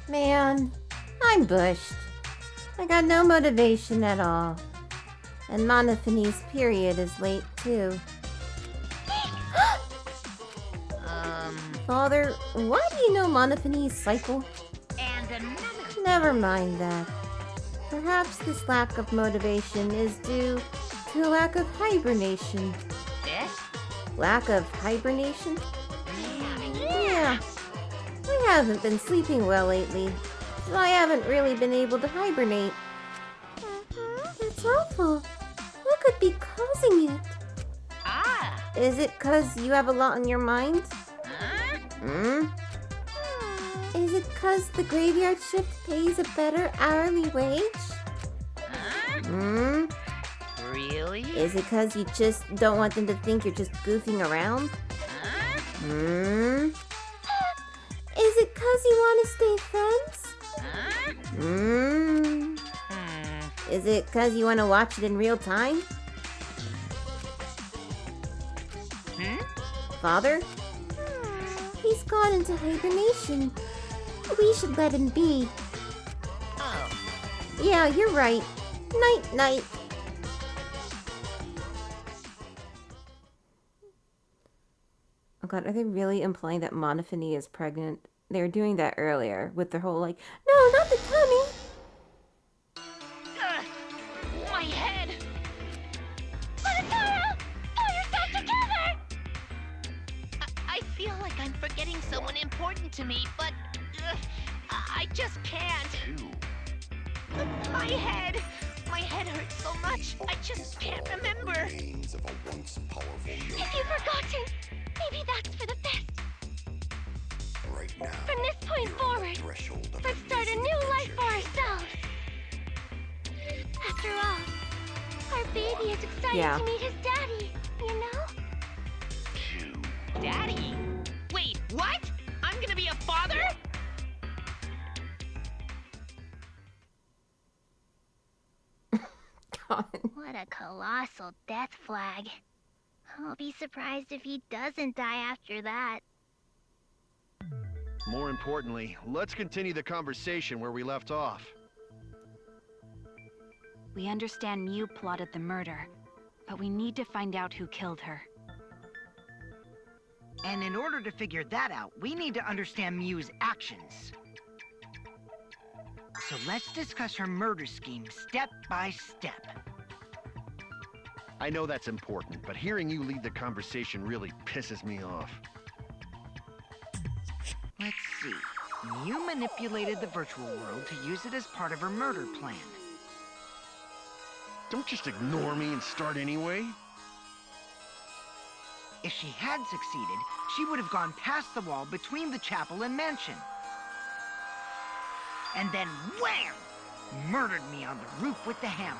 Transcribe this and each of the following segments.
Man, I'm bushed. I got no motivation at all. And Monophanie's period is late, too. Father, why do you know Monophanie's cycle? And another. Never mind that. Perhaps this lack of motivation is due to a lack of hibernation. Eh? Lack of hibernation? Yeah. I haven't been sleeping well lately, so I haven't really been able to hibernate. That's awful. What could be causing it? Ah. Is it 'cause you have a lot on your mind? Huh? Is it 'cause the graveyard shift pays a better hourly wage? Huh? Really? Is it 'cause you just don't want them to think you're just goofing around? Huh? Is it 'cause you want to stay friends? Huh? Is it 'cause you want to watch it in real time? Father? He's gone into hibernation. We should let him be. Oh. Yeah, you're right. Night, night. Oh god, are they really implying that Monophanie is pregnant? They were doing that earlier with their whole like, no, not the tummy. My head. Monotaro! Pull yourself together! I feel like I'm forgetting someone important to me, but I just can't. My head. My head hurts so much. I just can't remember. Remains of a once powerful If young you've forgotten, maybe that's for the best. right now. From this point you're on the forward, threshold of let's start a amazing new life for adventure. ourselves. After all, our baby is excited Yeah. to meet his daddy, you know? Daddy? Wait, what? I'm gonna be a father? God. What a colossal death flag. I'll be surprised if he doesn't die after that. More importantly, let's continue the conversation where we left off. We understand Miu plotted the murder, but we need to find out who killed her. And in order to figure that out, we need to understand Miu's actions. So let's discuss her murder scheme step by step. I know that's important, but hearing you lead the conversation really pisses me off. Let's see. Miu manipulated the virtual world to use it as part of her murder plan. Don't just ignore me and start anyway. If she had succeeded, she would have gone past the wall between the chapel and mansion. And then wham! Murdered me on the roof with the hammer.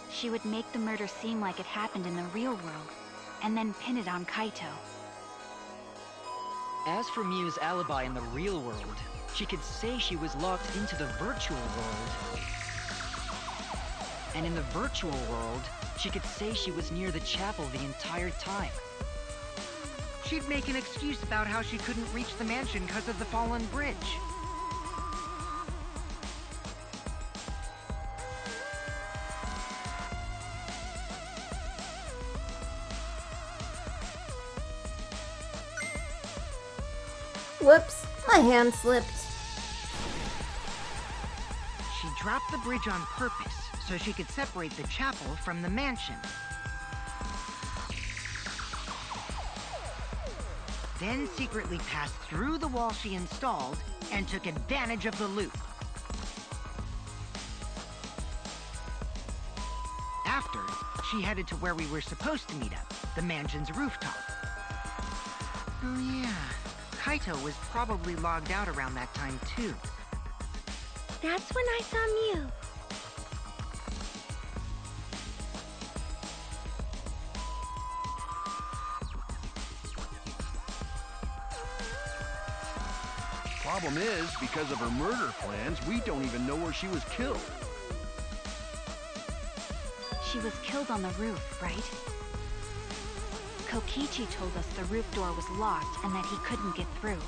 She would make the murder seem like it happened in the real world, and then pin it on Kaito. As for Miu's alibi in the real world, she could say she was locked into the virtual world. And in the virtual world, she could say she was near the chapel the entire time. She'd make an excuse about how she couldn't reach the mansion because of the fallen bridge. Whoops, my hand slipped. She dropped the bridge on purpose so she could separate the chapel from the mansion. Then secretly passed through the wall she installed and took advantage of the loop. After, she headed to where we were supposed to meet up, the mansion's rooftop. Oh yeah, Kaito was probably logged out around that time too. That's when I saw Miu. Problem is, because of her murder plans, we don't even know where she was killed. She was killed on the roof, right? Kokichi told us the roof door was locked and that he couldn't get through.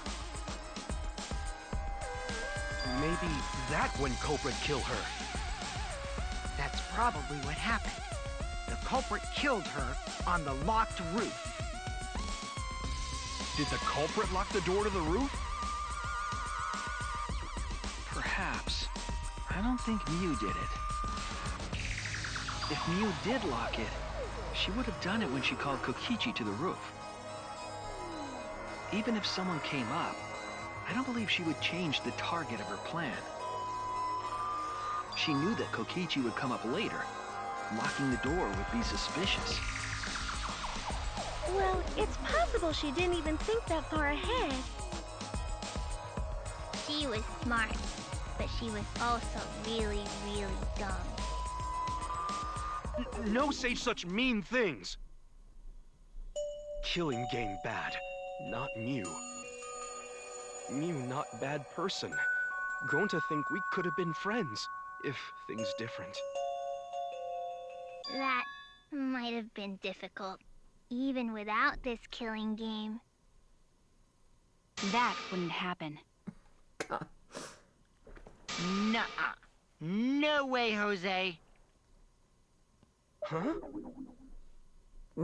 Maybe that when culprit killed her. That's probably what happened. The culprit killed her on the locked roof. Did the culprit lock the door to the roof? Perhaps. I don't think Miu did it. If Miu did lock it, she would have done it when she called Kokichi to the roof. Even if someone came up, I don't believe she would change the target of her plan. She knew that Kokichi would come up later. Locking the door would be suspicious. Well, it's possible she didn't even think that far ahead. She was smart, but she was also really, really dumb. No say such mean things. Killing game bad, not Miu. Miu not bad person. Grown to think we could have been friends, if things different. That might have been difficult, even without this killing game. That wouldn't happen. Nuh-uh. No way, Jose. Huh?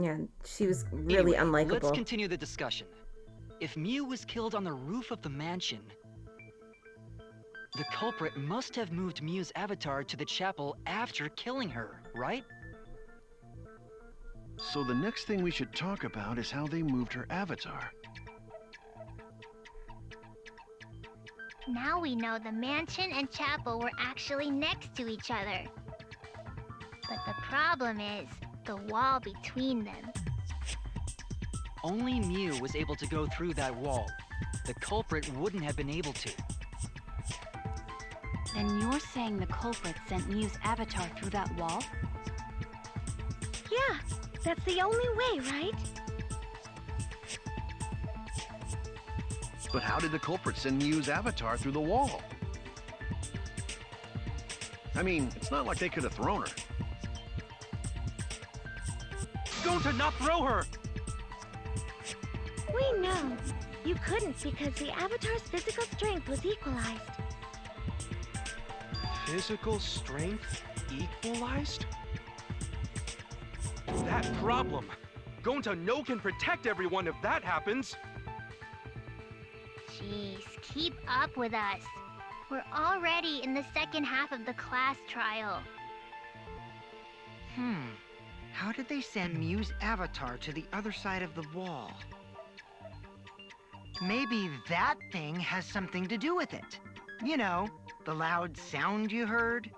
Yeah, she was really Anyway, let's unlikable. continue the discussion. If Miu was killed on the roof of the mansion, the culprit must have moved Miu's avatar to the chapel after killing her, right? So the next thing we should talk about is how they moved her avatar. Now we know the mansion and chapel were actually next to each other. But the problem is the wall between them. Only Miu was able to go through that wall. The culprit wouldn't have been able to. Then you're saying the culprit sent Miu's avatar through that wall? Yeah, that's the only way, right? But how did the culprit send Miu's avatar through the wall? I mean, it's not like they could have thrown her. Go to not throw her! We know. You couldn't because the avatar's physical strength was equalized. Physical strength equalized? That problem. Gonta no can protect everyone if that happens. Jeez, keep up with us. We're already in the second half of the class trial. How did they send Miu's avatar to the other side of the wall? Maybe that thing has something to do with it. You know, the loud sound you heard?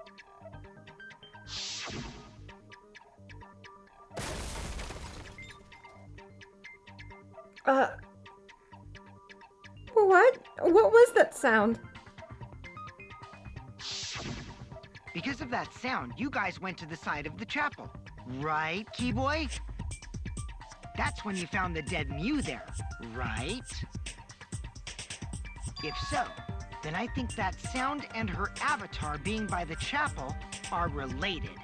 What? What was that sound? Because of that sound, you guys went to the side of the chapel. Right, Keyboy? That's when you found the dead Miu there, right? If so, then I think that sound and her avatar being by the chapel are related.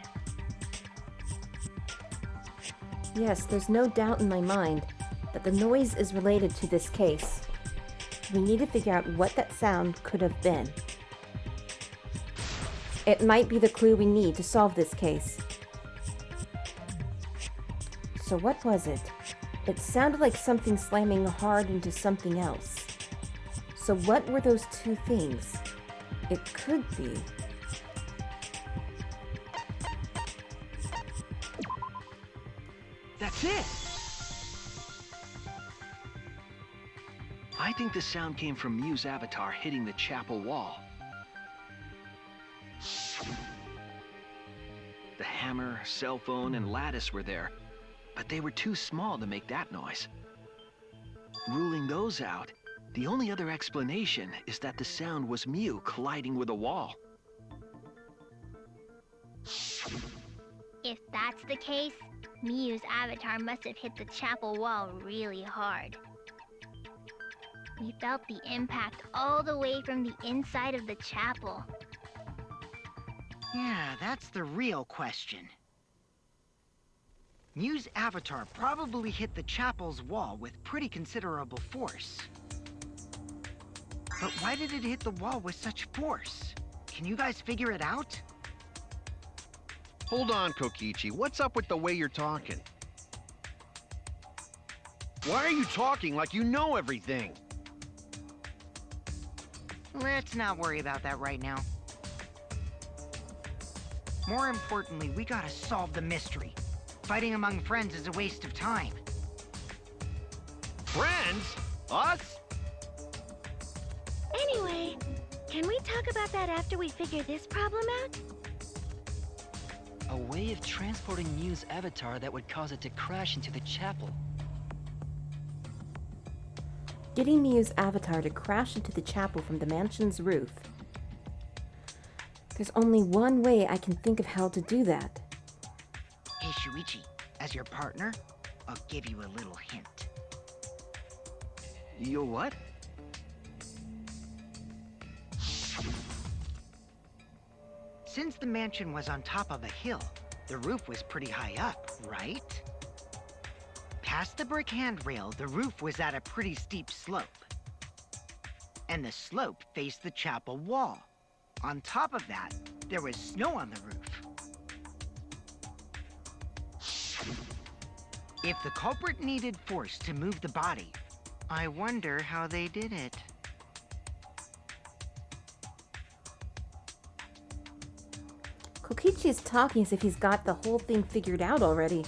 Yes, there's no doubt in my mind that the noise is related to this case. We need to figure out what that sound could have been. It might be the clue we need to solve this case. So what was it? It sounded like something slamming hard into something else. So what were those two things? It could be... That's it! I think the sound came from Miu's avatar hitting the chapel wall. The hammer, cell phone, and lattice were there, but they were too small to make that noise. Ruling those out, the only other explanation is that the sound was Miu colliding with a wall. If that's the case, Miu's avatar must have hit the chapel wall really hard. We felt the impact all the way from the inside of the chapel. Yeah, that's the real question. Miu's avatar probably hit the chapel's wall with pretty considerable force. But why did it hit the wall with such force? Can you guys figure it out? Hold on, Kokichi. What's up with the way you're talking? Why are you talking like you know everything? Let's not worry about that right now. More importantly, we gotta solve the mystery. Fighting among friends is a waste of time. Friends? Us? Anyway, can we talk about that after we figure this problem out? A way of transporting Miu's avatar that would cause it to crash into the chapel. Getting Miu's avatar to crash into the chapel from the mansion's roof. There's only one way I can think of how to do that. Hey, Shuichi, as your partner, I'll give you a little hint. Your what? Since the mansion was on top of a hill, the roof was pretty high up, right? Past the brick handrail, the roof was at a pretty steep slope. And the slope faced the chapel wall. On top of that, there was snow on the roof. If the culprit needed force to move the body, I wonder how they did it. Kokichi is talking as if he's got the whole thing figured out already.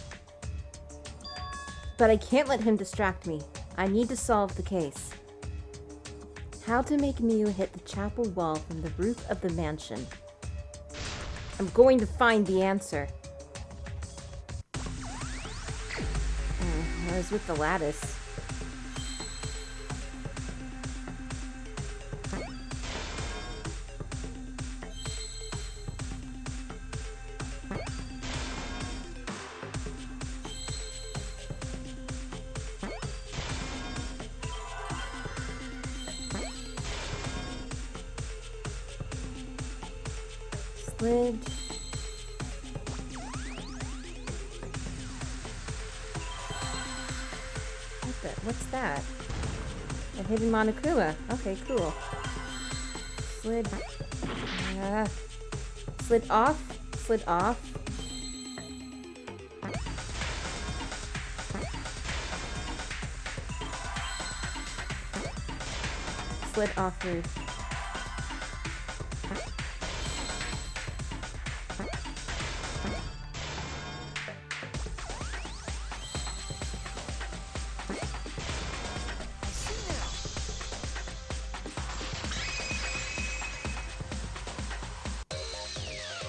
But I can't let him distract me. I need to solve the case. How to make Miu hit the chapel wall from the roof of the mansion. I'm going to find the answer. I was with the lattice. Slid. What's that? A hidden Monokuma. Okay, cool. Slid. Slid off. Slid off. Slid off roof.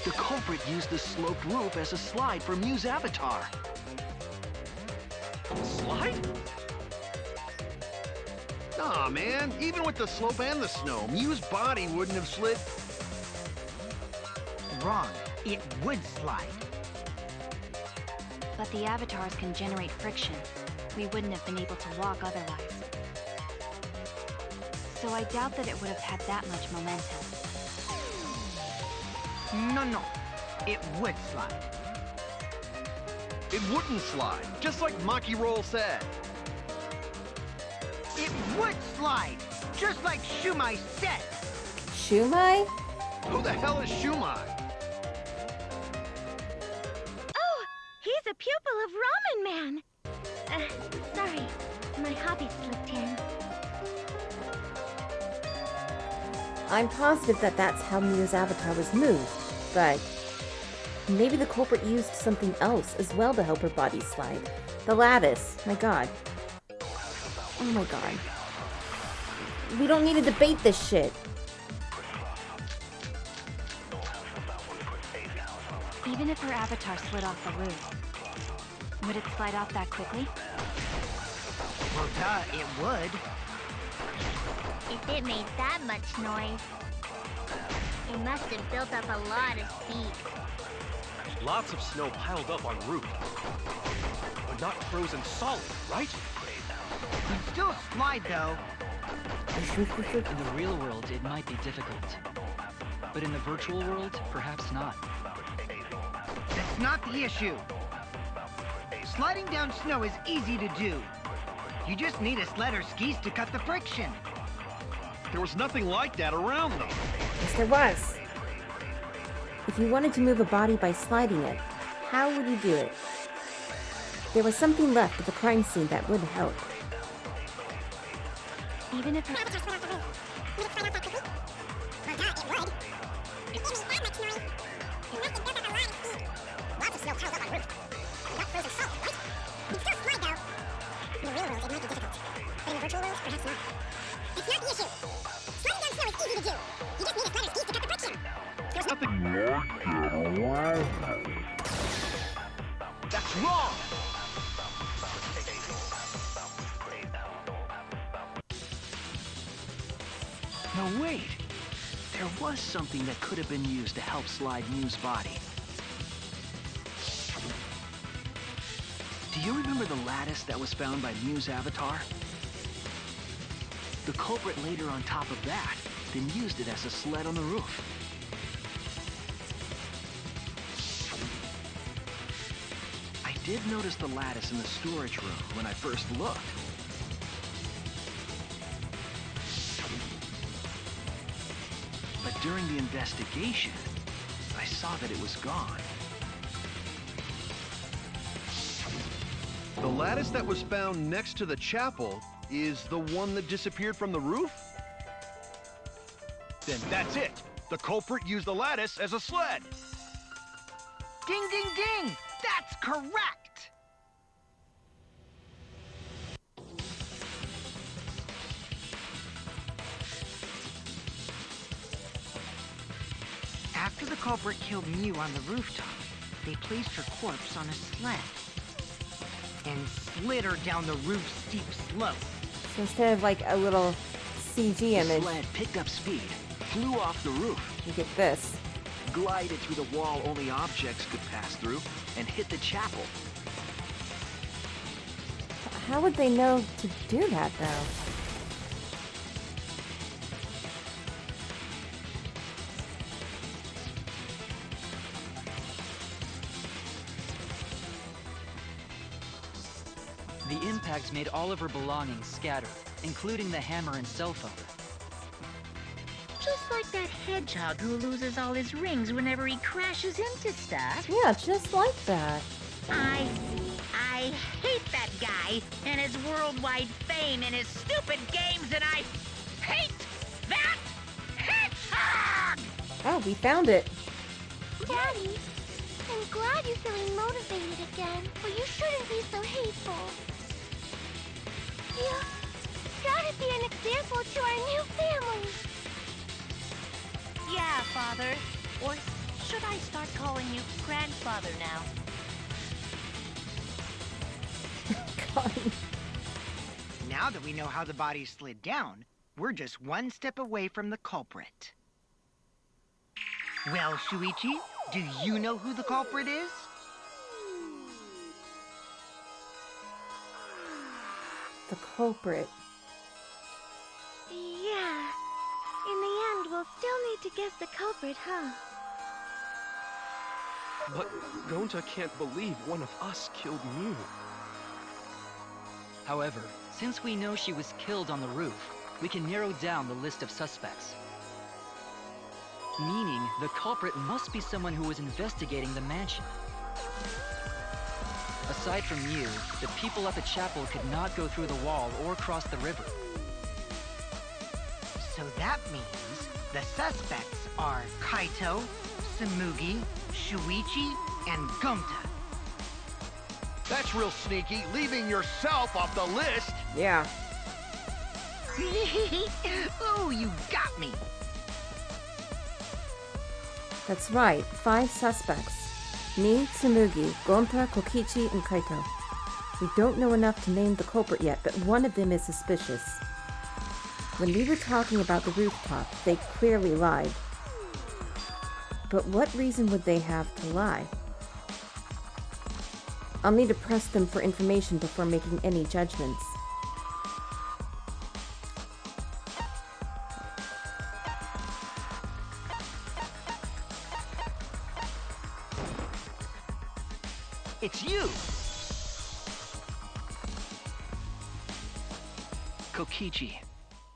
The culprit used the sloped roof as a slide for Miu's avatar. Slide? Nah, man. Even with the slope and the snow, Miu's body wouldn't have slid. Wrong. It would slide. But the avatars can generate friction. We wouldn't have been able to walk otherwise. So I doubt that it would have had that much momentum. No. It would slide. It wouldn't slide, just like Maki Roll said. It would slide, just like Shumai said. Shumai? Who the hell is Shumai? Oh, he's a pupil of Ramen Man. Sorry, my hobby slipped in. I'm positive that that's how Miu's avatar was moved, but maybe the culprit used something else as well to help her body slide. The lattice. My god. Oh my god. We don't need to debate this shit. Even if her avatar slid off the roof, would it slide off that quickly? Well, duh, it would. If it made that much noise, it must have built up a lot of speed. Lots of snow piled up on roof. But not frozen solid, right? You'd still slide, though. In the real world, it might be difficult. But in the virtual world, perhaps not. That's not the issue. Sliding down snow is easy to do. You just need a sled or skis to cut the friction. There was nothing like that around them. Yes, there was. If you wanted to move a body by sliding it, how would you do it? There was something left at the crime scene that would help. Even if That's wrong! No, wait. There was something that could have been used to help slide Miu's body. Do you remember the lattice that was found by Miu's avatar? The culprit laid her on top of that, then used it as a sled on the roof. I did notice the lattice in the storage room when I first looked. But during the investigation, I saw that it was gone. The lattice that was found next to the chapel is the one that disappeared from the roof? Then that's it. The culprit used the lattice as a sled. Ding, ding, ding! That's correct! After the culprit killed Miu on the rooftop, they placed her corpse on a sled and slid her down the roof's steep slope. So instead of like a little CG The image, sled picked up speed, flew off the roof, you get this. glided through the wall only objects could pass through, and hit the chapel. How would they know to do that, though? The impact made all of her belongings scatter, including the hammer and cell phone. Just like that hedgehog who loses all his rings whenever he crashes into stuff. Yeah, just like that. I hate that guy and his worldwide fame and his stupid games, and I hate that hedgehog! Oh, we found it. Daddy, I'm glad you're feeling motivated again, but you shouldn't be so hateful. You gotta be an example to our new family. Yeah, Father. Or should I start calling you grandfather now? God. Now that we know how the body slid down, we're just one step away from the culprit. Well, Shuichi, do you know who the culprit is? The culprit. Yeah. In the end, we'll still need to guess the culprit, huh? But Gonta can't believe one of us killed Miu. However, since we know she was killed on the roof, we can narrow down the list of suspects. Meaning, the culprit must be someone who was investigating the mansion. Aside from Miu, the people at the chapel could not go through the wall or cross the river. So that means the suspects are Kaito, Samugi, Shuichi, and Gonta. That's real sneaky, leaving yourself off the list. Yeah. Oh, you got me! That's right. 5 suspects. Me, Tsumugi, Gonta, Kokichi, and Kaito. We don't know enough to name the culprit yet, but one of them is suspicious. When we were talking about the rooftop, they clearly lied. But what reason would they have to lie? I'll need to press them for information before making any judgments. It's you! Kokichi,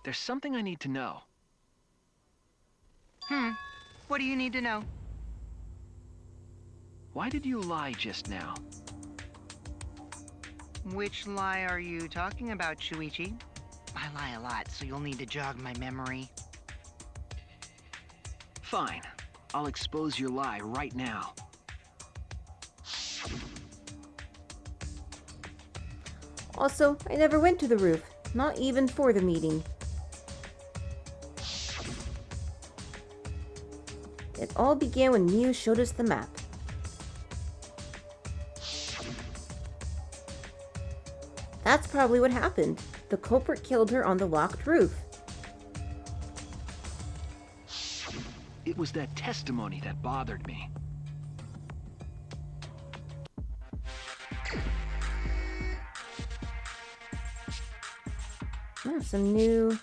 There's something I need to know. What do you need to know? Why did you lie just now? Which lie are you talking about, Shuichi? I lie a lot, so you'll need to jog my memory. Fine. I'll expose your lie right now. Also, I never went to the roof, not even for the meeting. It all began when Miu showed us the map. That's probably what happened. The culprit killed her on the locked roof. It was that testimony that bothered me. Oh, some new...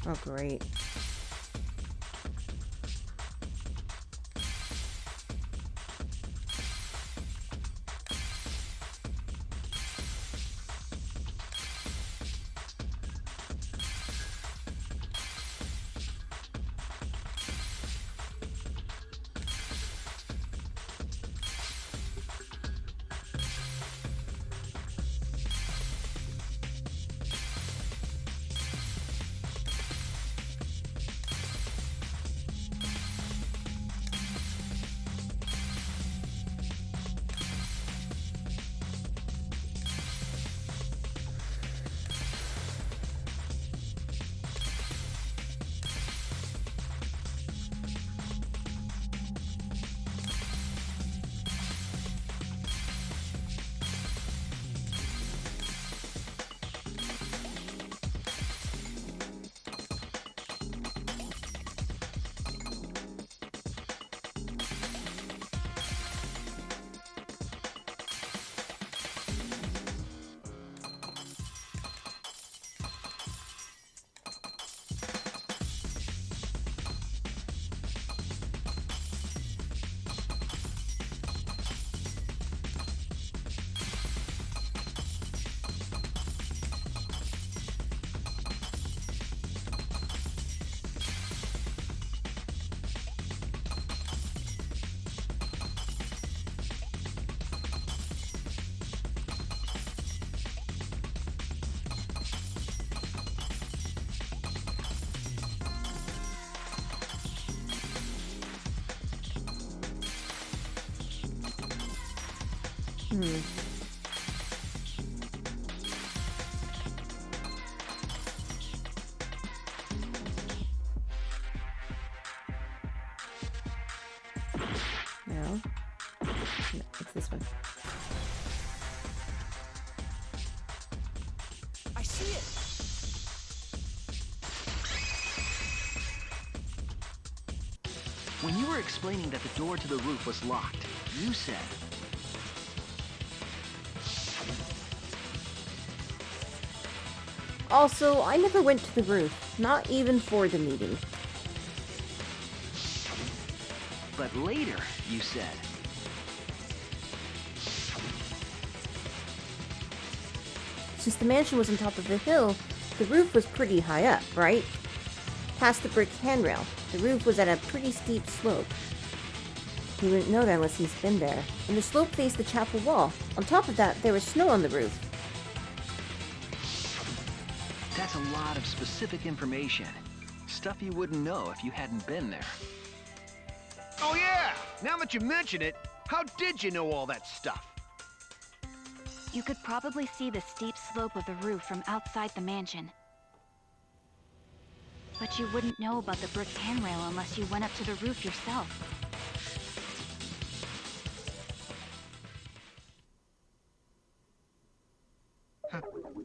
Oh, great. No, it's this one. I see it! When you were explaining that the door to the roof was locked, you said... Also, I never went to the roof, not even for the meeting. But later, you said... Since the mansion was on top of the hill, the roof was pretty high up, right? Past the brick handrail, the roof was at a pretty steep slope. He wouldn't know that unless he's been there. And the slope faced the chapel wall. On top of that, there was snow on the roof. That's a lot of specific information. Stuff you wouldn't know if you hadn't been there. Oh yeah! Now that you mention it, how did you know all that stuff? You could probably see the steep slope of the roof from outside the mansion. But you wouldn't know about the brick handrail unless you went up to the roof yourself.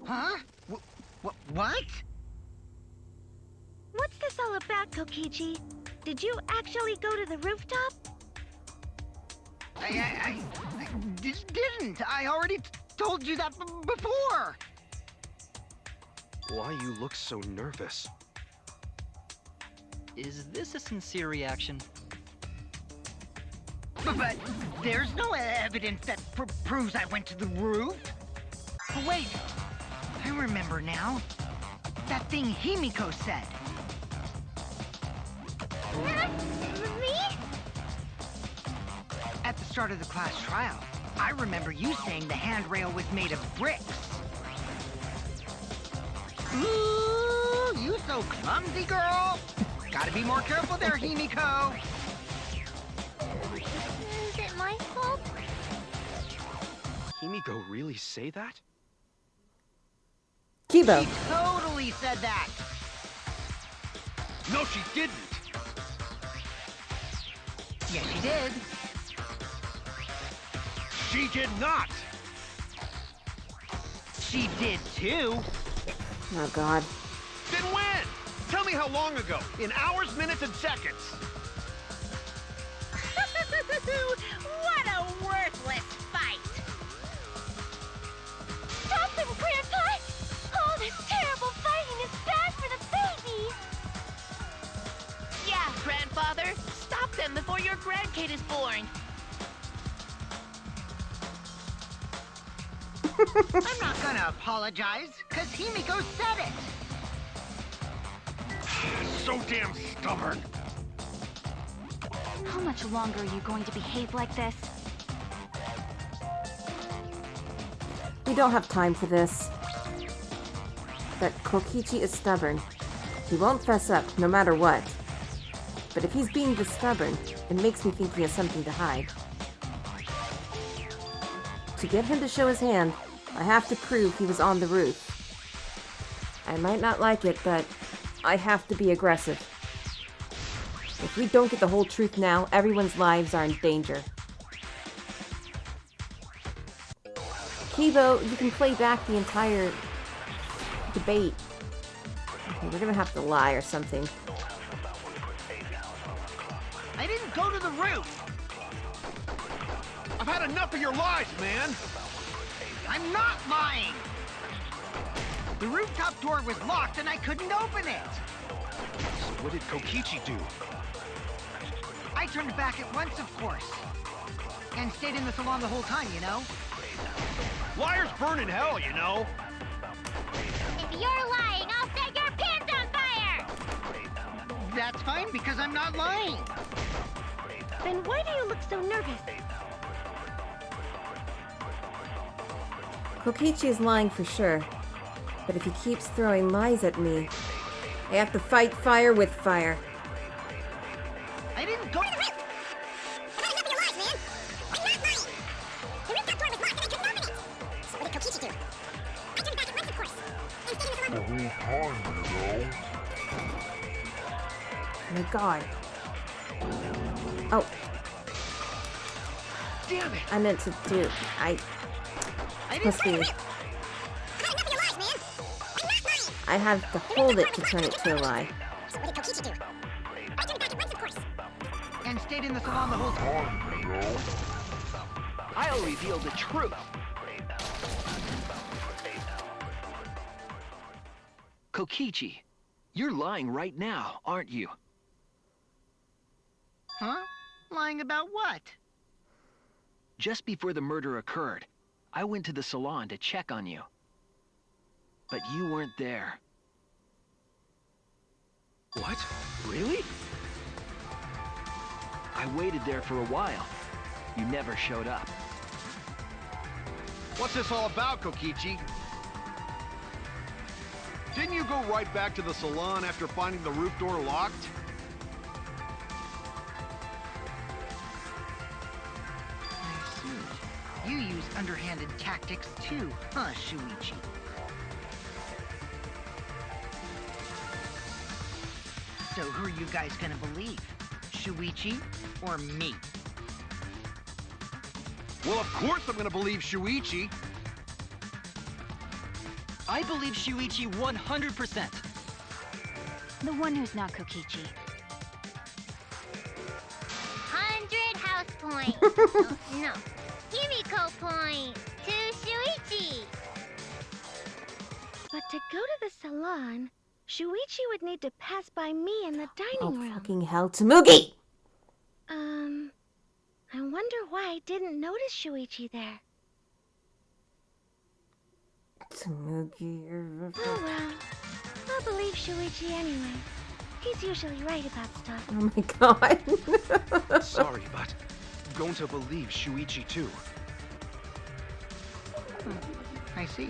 Huh? What? What's this all about, Kokichi? Did you actually go to the rooftop? I didn't. I already told you that before. Why you look so nervous? Is this a sincere reaction? But there's no evidence that proves I went to the roof. Wait, I remember now. That thing Himiko said. Me? At the start of the class trial, I remember you saying the handrail was made of bricks. Ooh, you so clumsy, girl. Gotta be more careful there, Himiko. Is it my fault? Himiko really say that? Kibo. She totally said that. No, she didn't. Yes, she did. She did not. She did too. Oh god. Then when? Tell me how long ago. In hours, minutes, and seconds. What a worthless fight! Stop him, Grandpa! All this terrible fighting is bad for the babies! Yeah, grandfather. Stop them before your grandkid is born. I'm not gonna apologize, cause Himiko said it. So damn stubborn. How much longer are you going to behave like this? We don't have time for this. That Kokichi is stubborn. He won't fess up, no matter what. But if he's being this stubborn, it makes me think he has something to hide. To get him to show his hand, I have to prove he was on the roof. I might not like it, but I have to be aggressive. If we don't get the whole truth now, everyone's lives are in danger. Kibo, you can play back the entire debate. Okay, we're gonna have to lie or something. I didn't go to the roof. I've had enough of your lies, man. I'm not lying. The rooftop door was locked and I couldn't open it. So what did Kokichi do? I turned back at once, of course. And stayed in the salon the whole time, you know? Liars burn in hell, you know. If you're lying, I'll set your pants on fire! That's fine, because I'm not lying. Then why do you look so nervous? Kokichi is lying for sure. But if he keeps throwing lies at me, I have to fight fire with fire. I didn't go. Oh my god. Oh. Damn it! I meant to do. Supposed to. I have to hold it to turn it to a lie. And stayed in the salon the whole time. I'll reveal the truth. Kokichi, you're lying right now, aren't you? Huh? Lying about what? Just before the murder occurred, I went to the salon to check on you. But you weren't there. What? Really? I waited there for a while. You never showed up. What's this all about, Kokichi? Didn't you go right back to the salon after finding the roof door locked? I see. You use underhanded tactics too, huh, Shuichi? So who are you guys gonna believe? Shuichi or me? Well, of course I'm gonna believe Shuichi. I believe Shuichi 100%. The one who's not Kokichi. 100 house points. No. Himiko points to Shuichi. But to go to the salon, Shuichi would need to pass by me in the dining Oh, room. fucking hell. Tsumugi! I wonder why I didn't notice Shuichi there. Tsumugi. Oh well. I'll believe Shuichi anyway. He's usually right about stuff. Oh my god. Sorry, but I'm going to believe Shuichi too. I see.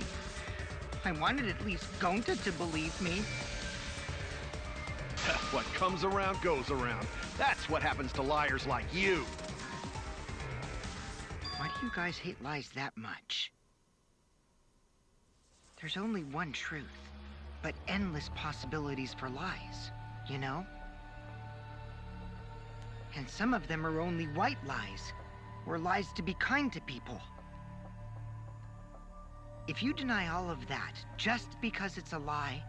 I wanted at least Gonta to believe me. What comes around goes around. That's what happens to liars like you. Why do you guys hate lies that much? There's only one truth, but endless possibilities for lies, you know? And some of them are only white lies, or lies to be kind to people. If you deny all of that just because it's a lie,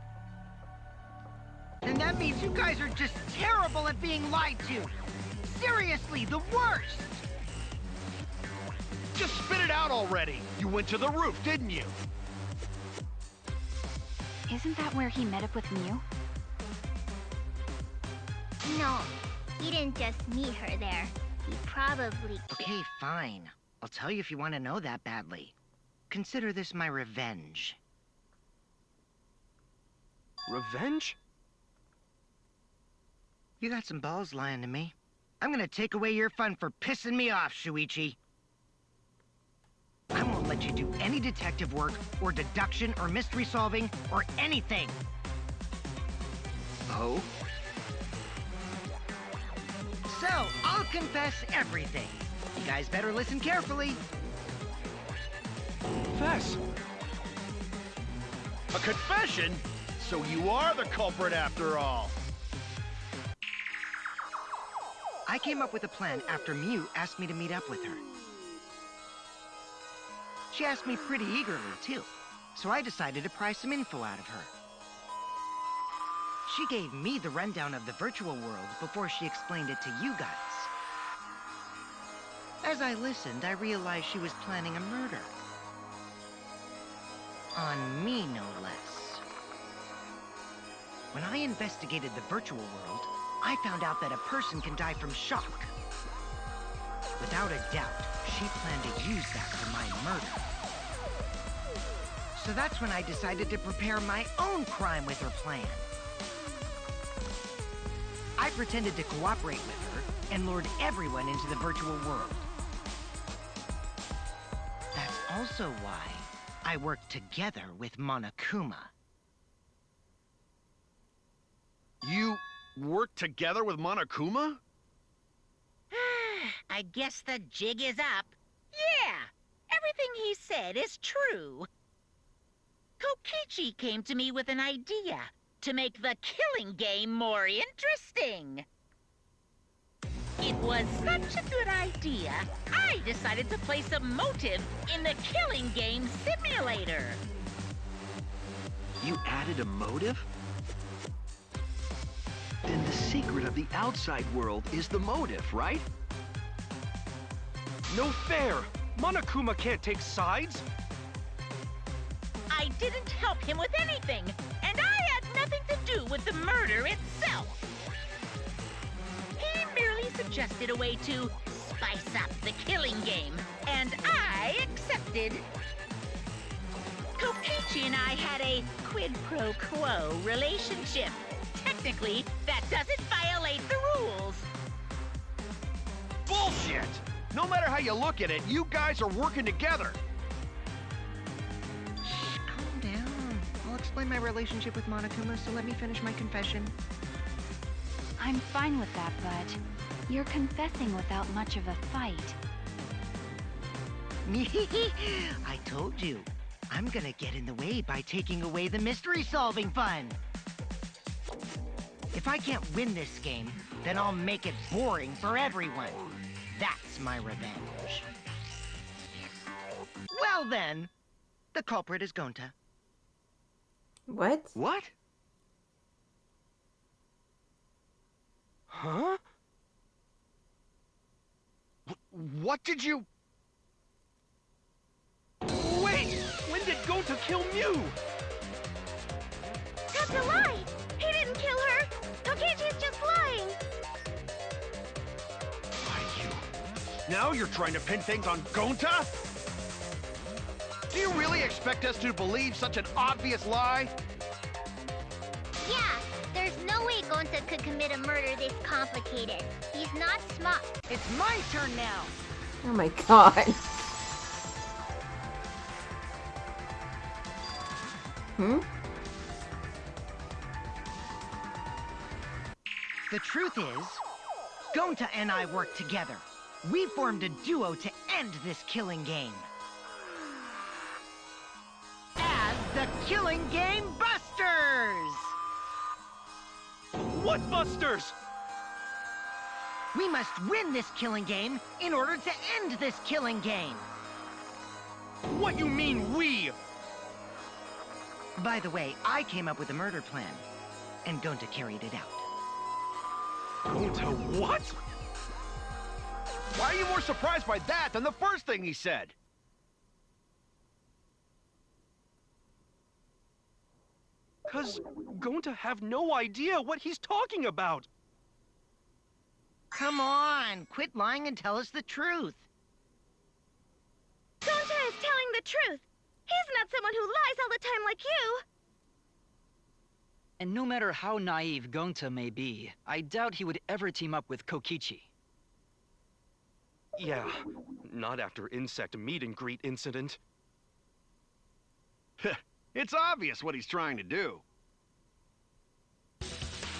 then that means you guys are just terrible at being lied to. Seriously, the worst! Just spit it out already. You went to the roof, didn't you? Isn't that where he met up with Miu? No, he didn't just meet her there. He probably... Okay, fine. I'll tell you if you want to know that badly. Consider this my revenge. Revenge? You got some balls lying to me. I'm gonna take away your fun for pissing me off, Shuichi. I won't let you do any detective work, or deduction, or mystery solving, or anything. Oh? So, I'll confess everything. You guys better listen carefully. Confess. A confession? So you are the culprit after all. I came up with a plan after Miu asked me to meet up with her. She asked me pretty eagerly, too, so I decided to pry some info out of her. She gave me the rundown of the virtual world before she explained it to you guys. As I listened, I realized she was planning a murder. On me, no less. When I investigated the virtual world, I found out that a person can die from shock. Without a doubt, she planned to use that for my murder. So that's when I decided to prepare my own crime with her plan. I pretended to cooperate with her and lured everyone into the virtual world. That's also why I worked together with Monokuma. You worked together with Monokuma? I guess the jig is up. Yeah, everything he said is true. Kokichi came to me with an idea to make the killing game more interesting. It was such a good idea, I decided to place a motive in the killing game simulator. You added a motive? Then the secret of the outside world is the motive, right? No fair! Monokuma can't take sides! I didn't help him with anything, and I had nothing to do with the murder itself. He merely suggested a way to spice up the killing game, and I accepted. Kokichi and I had a quid pro quo relationship. Technically, that doesn't violate the rules. Bullshit! No matter how you look at it, you guys are working together. Shh, calm down. I'll explain my relationship with Monokuma, so let me finish my confession. I'm fine with that, but you're confessing without much of a fight. I told you. I'm gonna get in the way by taking away the mystery-solving fun. If I can't win this game, then I'll make it boring for everyone. That's my revenge. Well then, the culprit is Gonta. What? What? Huh? What did you... Wait! When did Gonta kill Miu? That's a lie! He didn't kill her! Kokichi's just lying! Why, Now you're trying to pin things on Gonta? Do you really expect us to believe such an obvious lie? Yeah, there's no way Gonta could commit a murder this complicated. He's not smart. It's my turn now. Oh my god. Hmm? The truth is, Gonta and I worked together. We formed a duo to end this killing game. As the Killing Game Busters! What Busters? We must win this killing game in order to end this killing game. What you mean, we? By the way, I came up with a murder plan, and Gonta carried it out. Gonta what? Why are you more surprised by that than the first thing he said? Cause Gonta have no idea what he's talking about. Come on, quit lying and tell us the truth. Gonta is telling the truth. He's not someone who lies all the time like you. And no matter how naive Gonta may be, I doubt he would ever team up with Kokichi. Yeah, not after insect meet and greet incident. It's obvious what he's trying to do.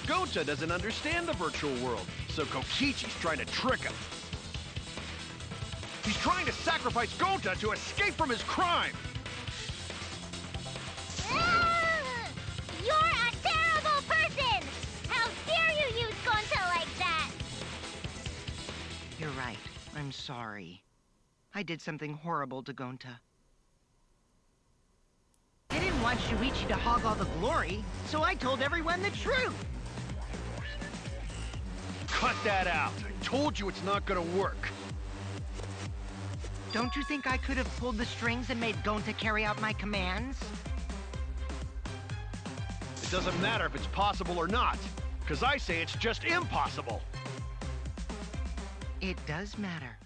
Gonta doesn't understand the virtual world, so Kokichi's trying to trick him. He's trying to sacrifice Gonta to escape from his crime. You're a terrible person! How dare you use Gonta like that? You're right. I'm sorry. I did something horrible to Gonta. I didn't want Shuichi to hog all the glory, so I told everyone the truth. Cut that out. I told you it's not gonna work. Don't you think I could have pulled the strings and made Gonta carry out my commands? It doesn't matter if it's possible or not, because I say it's just impossible. It does matter.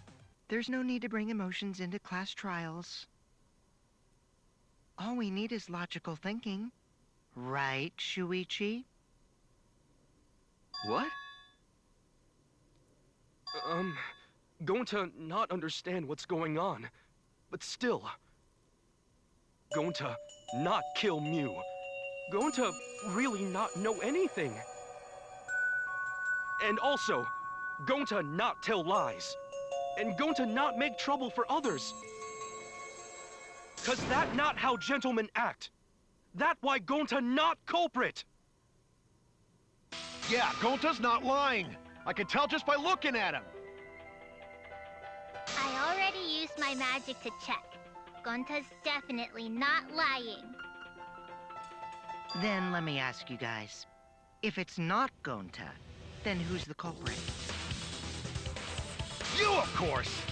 There's no need to bring emotions into class trials. All we need is logical thinking. Right, Shuichi? What? Gonta not understand what's going on, but still. Gonta not kill Miu. Gonta really not know anything. And also, Gonta not tell lies. And Gonta not make trouble for others. Cause that not how gentlemen act. That why Gonta not culprit. Yeah, Gonta's not lying. I can tell just by looking at him. I already used my magic to check. Gonta's definitely not lying. Then let me ask you guys. If it's not Gonta, then who's the culprit? You, of course!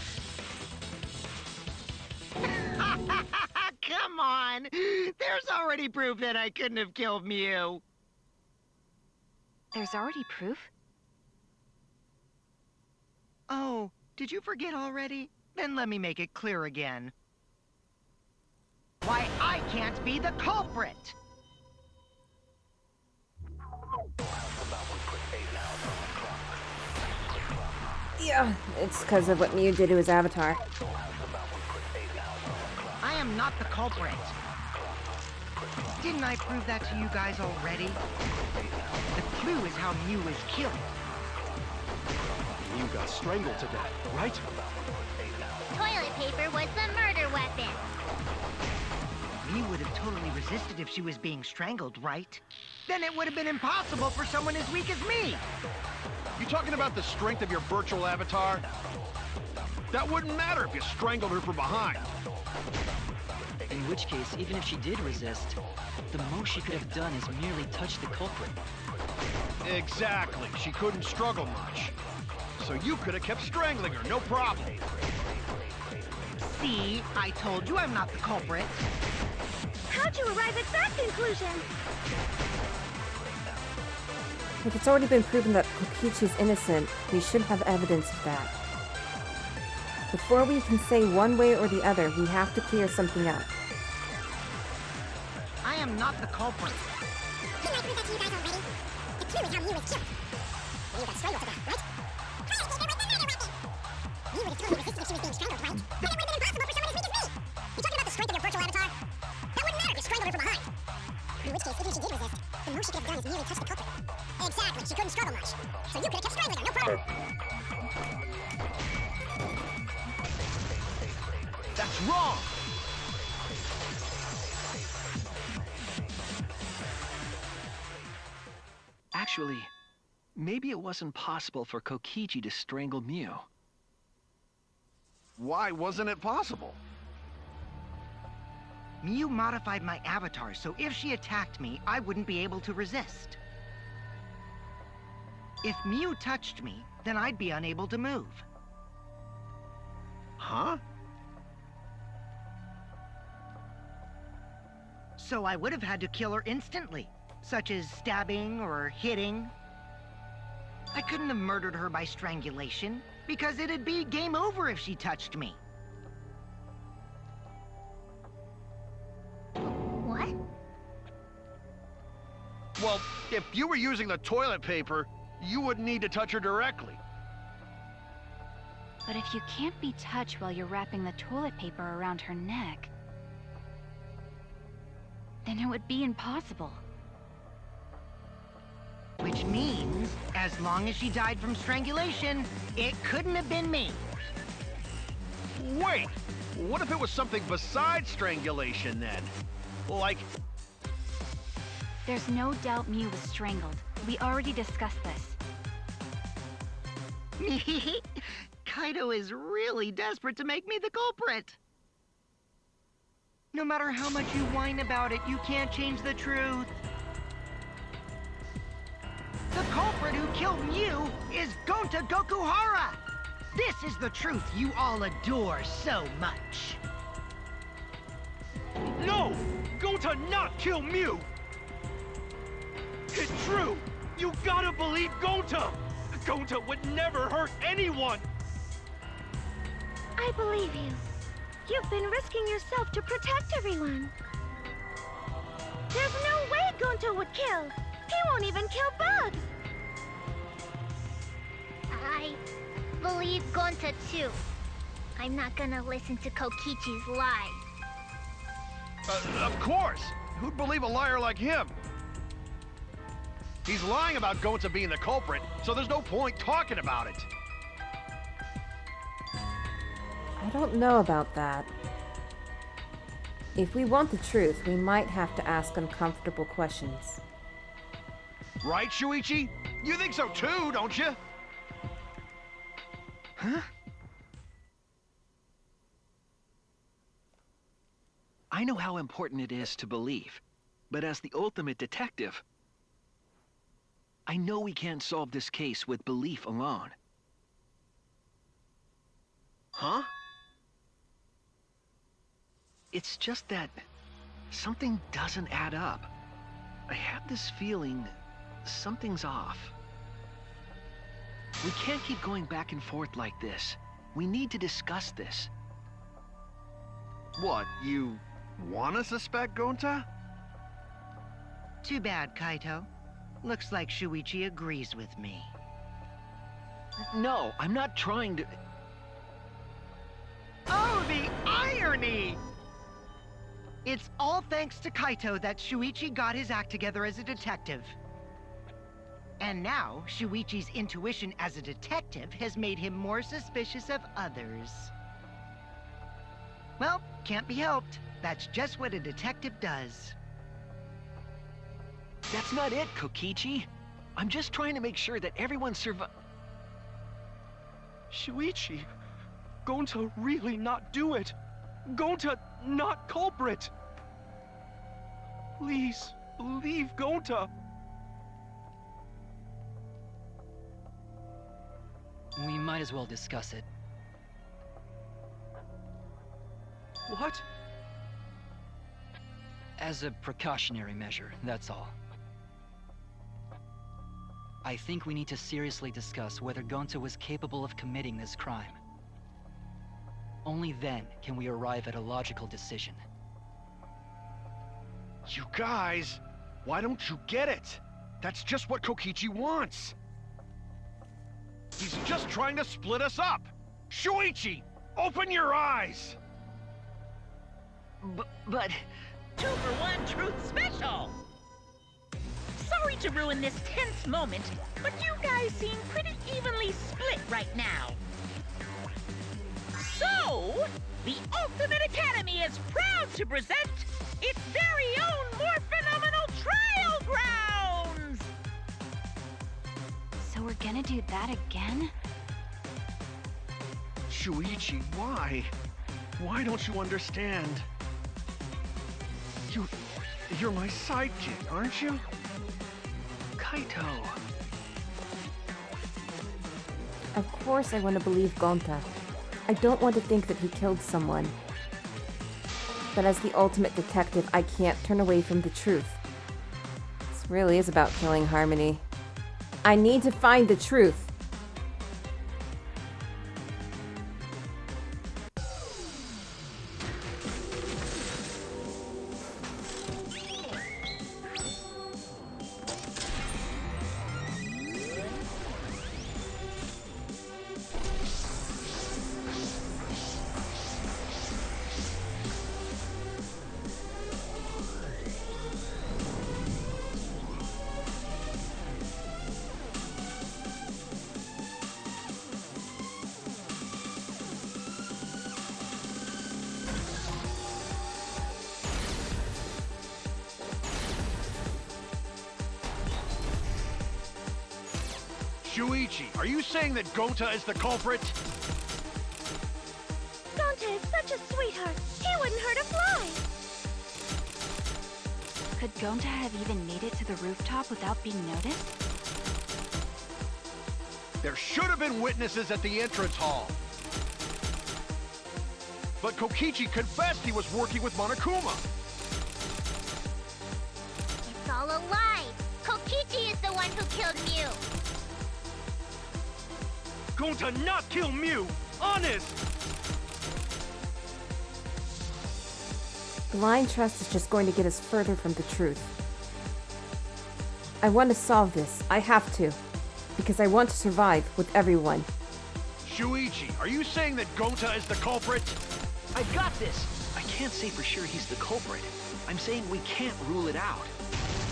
Come on! There's already proof that I couldn't have killed Miu. There's already proof? Oh, did you forget already? Then let me make it clear again. Why I can't be the culprit! Yeah, it's because of what Miu did to his avatar. I am not the culprit. Didn't I prove that to you guys already? The clue is how Miu was killed. Miu got strangled to death, right? Toilet paper was the murder weapon. Miu would have totally resisted if she was being strangled, right? Then it would have been impossible for someone as weak as me. You talking about the strength of your virtual avatar? That wouldn't matter if you strangled her from behind. In which case, even if she did resist, the most she could have done is merely touch the culprit. Exactly. She couldn't struggle much. So you could have kept strangling her, no problem. See, I told you I'm not the culprit. How'd you arrive at that conclusion? If it's already been proven that Kokichi's innocent, we should have evidence of that. Before we can say one way or the other, we have to clear something up. I am not the culprit. Didn't I prove that to you guys already? The clue is how Miu was killed. Miu got strangled to death, right? Hey, there was another weapon! Miu would have totally resisted if she was being strangled, right? But it would have been impossible for someone as weak as me! You talking about the strength of your virtual avatar? That wouldn't matter if you strangled her from behind. In which case, even if she did resist, the most she could have done is merely touch the culprit. Exactly, she couldn't struggle much. So you could have kept strangling her, no problem. That's wrong! Actually, maybe it wasn't possible for Kokichi to strangle Miu. Why wasn't it possible? Miu modified my avatar, so if she attacked me, I wouldn't be able to resist. If Miu touched me, then I'd be unable to move. Huh? So I would have had to kill her instantly, such as stabbing or hitting. I couldn't have murdered her by strangulation, because it'd be game over if she touched me. What? Well, if you were using the toilet paper, you wouldn't need to touch her directly. But if you can't be touched while you're wrapping the toilet paper around her neck, then it would be impossible. Which means, as long as she died from strangulation, it couldn't have been me. Wait! What if it was something besides strangulation then? Like... There's no doubt Miu was strangled. We already discussed this. Kaito is really desperate to make me the culprit. No matter how much you whine about it, you can't change the truth. The culprit who killed Miu is Gonta Gokuhara! This is the truth you all adore so much. No! Gonta not kill Miu! It's true! You gotta believe Gonta! Gonta would never hurt anyone! I believe you. You've been risking yourself to protect everyone. There's no way Gonta would kill. He won't even kill bugs. I believe Gonta too. I'm not gonna listen to Kokichi's lies. Of course! Who'd believe a liar like him? He's lying about Gonta being the culprit, so there's no point talking about it. I don't know about that. If we want the truth, we might have to ask uncomfortable questions. Right, Shuichi? You think so too, don't you? Huh? I know how important it is to believe, but as the ultimate detective, I know we can't solve this case with belief alone. Huh? It's just that something doesn't add up. I have this feeling something's off. We can't keep going back and forth like this. We need to discuss this. What, you want to suspect Gonta? Too bad, Kaito. Looks like Shuichi agrees with me. No, I'm not trying to... Oh, the irony! It's all thanks to Kaito that Shuichi got his act together as a detective. And now, Shuichi's intuition as a detective has made him more suspicious of others. Well, can't be helped. That's just what a detective does. That's not it, Kokichi. I'm just trying to make sure that everyone Shuichi, Gonta really not do it. Gonta not culprit. Please, believe Gonta. We might as well discuss it. What? As a precautionary measure, that's all. I think we need to seriously discuss whether Gonta was capable of committing this crime. Only then can we arrive at a logical decision. You guys, why don't you get it? That's just what Kokichi wants. He's just trying to split us up. Shuichi, open your eyes! But... 2 for 1 truth special! Sorry to ruin this tense moment, but you guys seem pretty evenly split right now. So, the Ultimate Academy is proud to present its very own more phenomenal trial grounds! So we're gonna do that again? Shuichi, why? Why don't you understand? You're my sidekick, aren't you? Kaito. Of course I want to believe Gonta. I don't want to think that he killed someone. But as the ultimate detective, I can't turn away from the truth. This really is about killing Harmony. I need to find the truth. Shuichi, are you saying that Gonta is the culprit? Gonta is such a sweetheart. He wouldn't hurt a fly. Could Gonta have even made it to the rooftop without being noticed? There should have been witnesses at the entrance hall. But Kokichi confessed he was working with Monokuma. It's all a lie. Kokichi is the one who killed Miu. Going to not kill Miu! Honest! Blind trust is just going to get us further from the truth. I want to solve this. I have to. Because I want to survive with everyone. Shuichi, are you saying that Gonta is the culprit? I've got this! I can't say for sure he's the culprit. I'm saying we can't rule it out.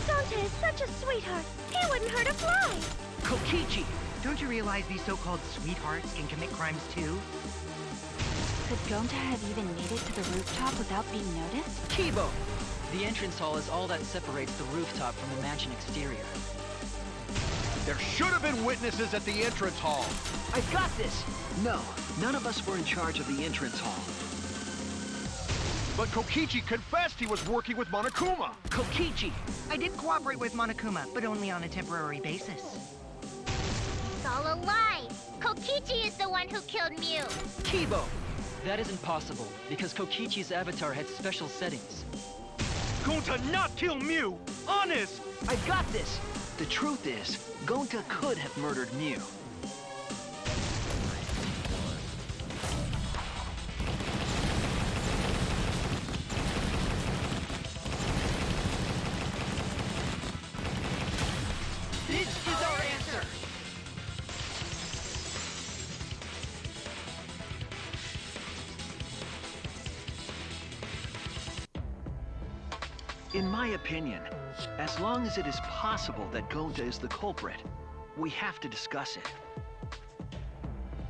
Gonta is such a sweetheart. He wouldn't hurt a fly. Kokichi! Don't you realize these so-called sweethearts can commit crimes too? Could Gonta have even made it to the rooftop without being noticed? Kibo! The entrance hall is all that separates the rooftop from the mansion exterior. There should have been witnesses at the entrance hall. I've got this! No, none of us were in charge of the entrance hall. But Kokichi confessed he was working with Monokuma. Kokichi! I did cooperate with Monokuma, but only on a temporary basis. It's all a lie. Kokichi is the one who killed Miu. Kibo! That isn't possible, because Kokichi's avatar had special settings. Going to not kill Miu! Honest! I've got this! The truth is, Gonta could have murdered Miu. This is our answer! In my opinion, as long as it is possible that Gonta is the culprit, we have to discuss it.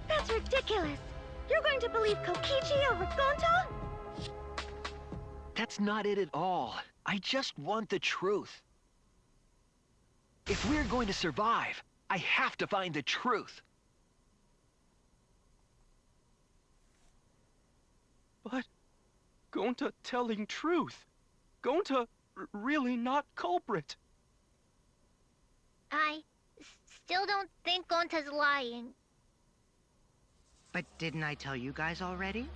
That's ridiculous. You're going to believe Kokichi over Gonta? That's not it at all. I just want the truth. If we're going to survive, I have to find the truth. But Gonta telling truth. Gonta really not culprit. I still don't think Gonta's lying. But didn't I tell you guys already?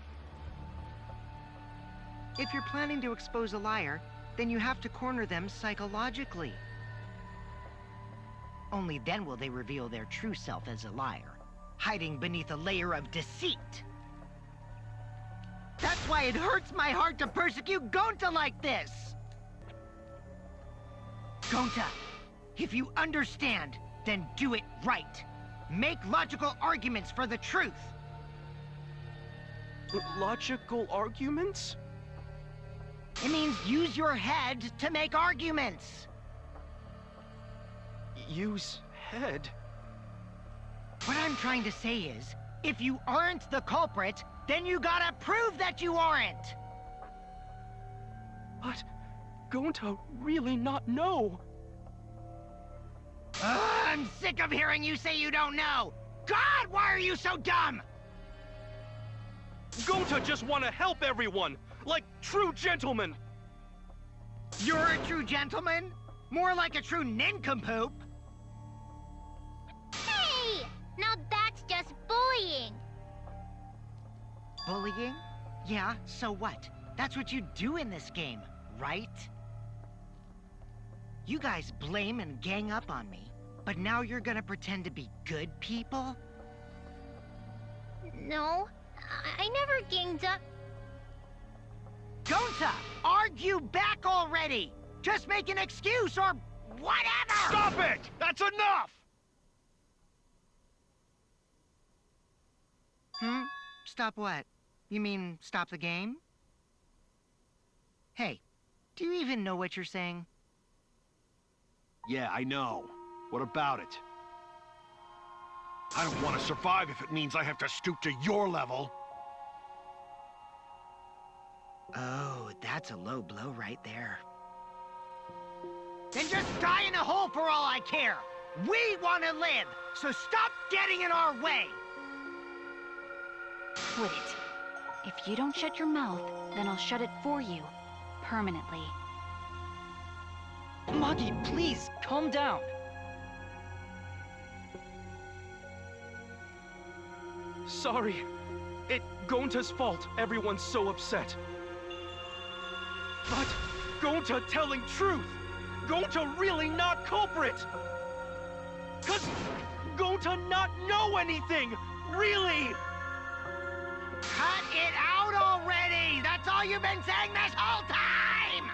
If you're planning to expose a liar, then you have to corner them psychologically. Only then will they reveal their true self as a liar, hiding beneath a layer of deceit. That's why it hurts my heart to persecute Gonta like this! Gonta, if you understand, then do it right. Make logical arguments for the truth. Logical arguments? It means use your head to make arguments. Use head? What I'm trying to say is, if you aren't the culprit, then you gotta prove that you aren't! But Gonta really not know. I'm sick of hearing you say you don't know! God, why are you so dumb? Gonta just want to help everyone, like true gentlemen. You're a true gentleman? More like a true nincompoop. Hey! Now that's just bullying. Bullying? Yeah, so what? That's what you do in this game, right? You guys blame and gang up on me, but now you're gonna pretend to be good people? No, I never ganged up. Gonta, argue back already! Just make an excuse or whatever! Stop it! That's enough! Stop what? You mean stop the game? Hey, do you even know what you're saying? Yeah, I know. What about it? I don't want to survive if it means I have to stoop to your level. Oh, that's a low blow right there. Then just die in a hole for all I care! We want to live, so stop getting in our way! Quit it. If you don't shut your mouth, then I'll shut it for you. Permanently. Magi, please, calm down. Sorry. It Gonta's fault everyone's so upset. But Gonta telling truth. Gonta really not culprit. 'Cause Gonta not know anything. Really. Cut it out already! That's all you've been saying this whole time!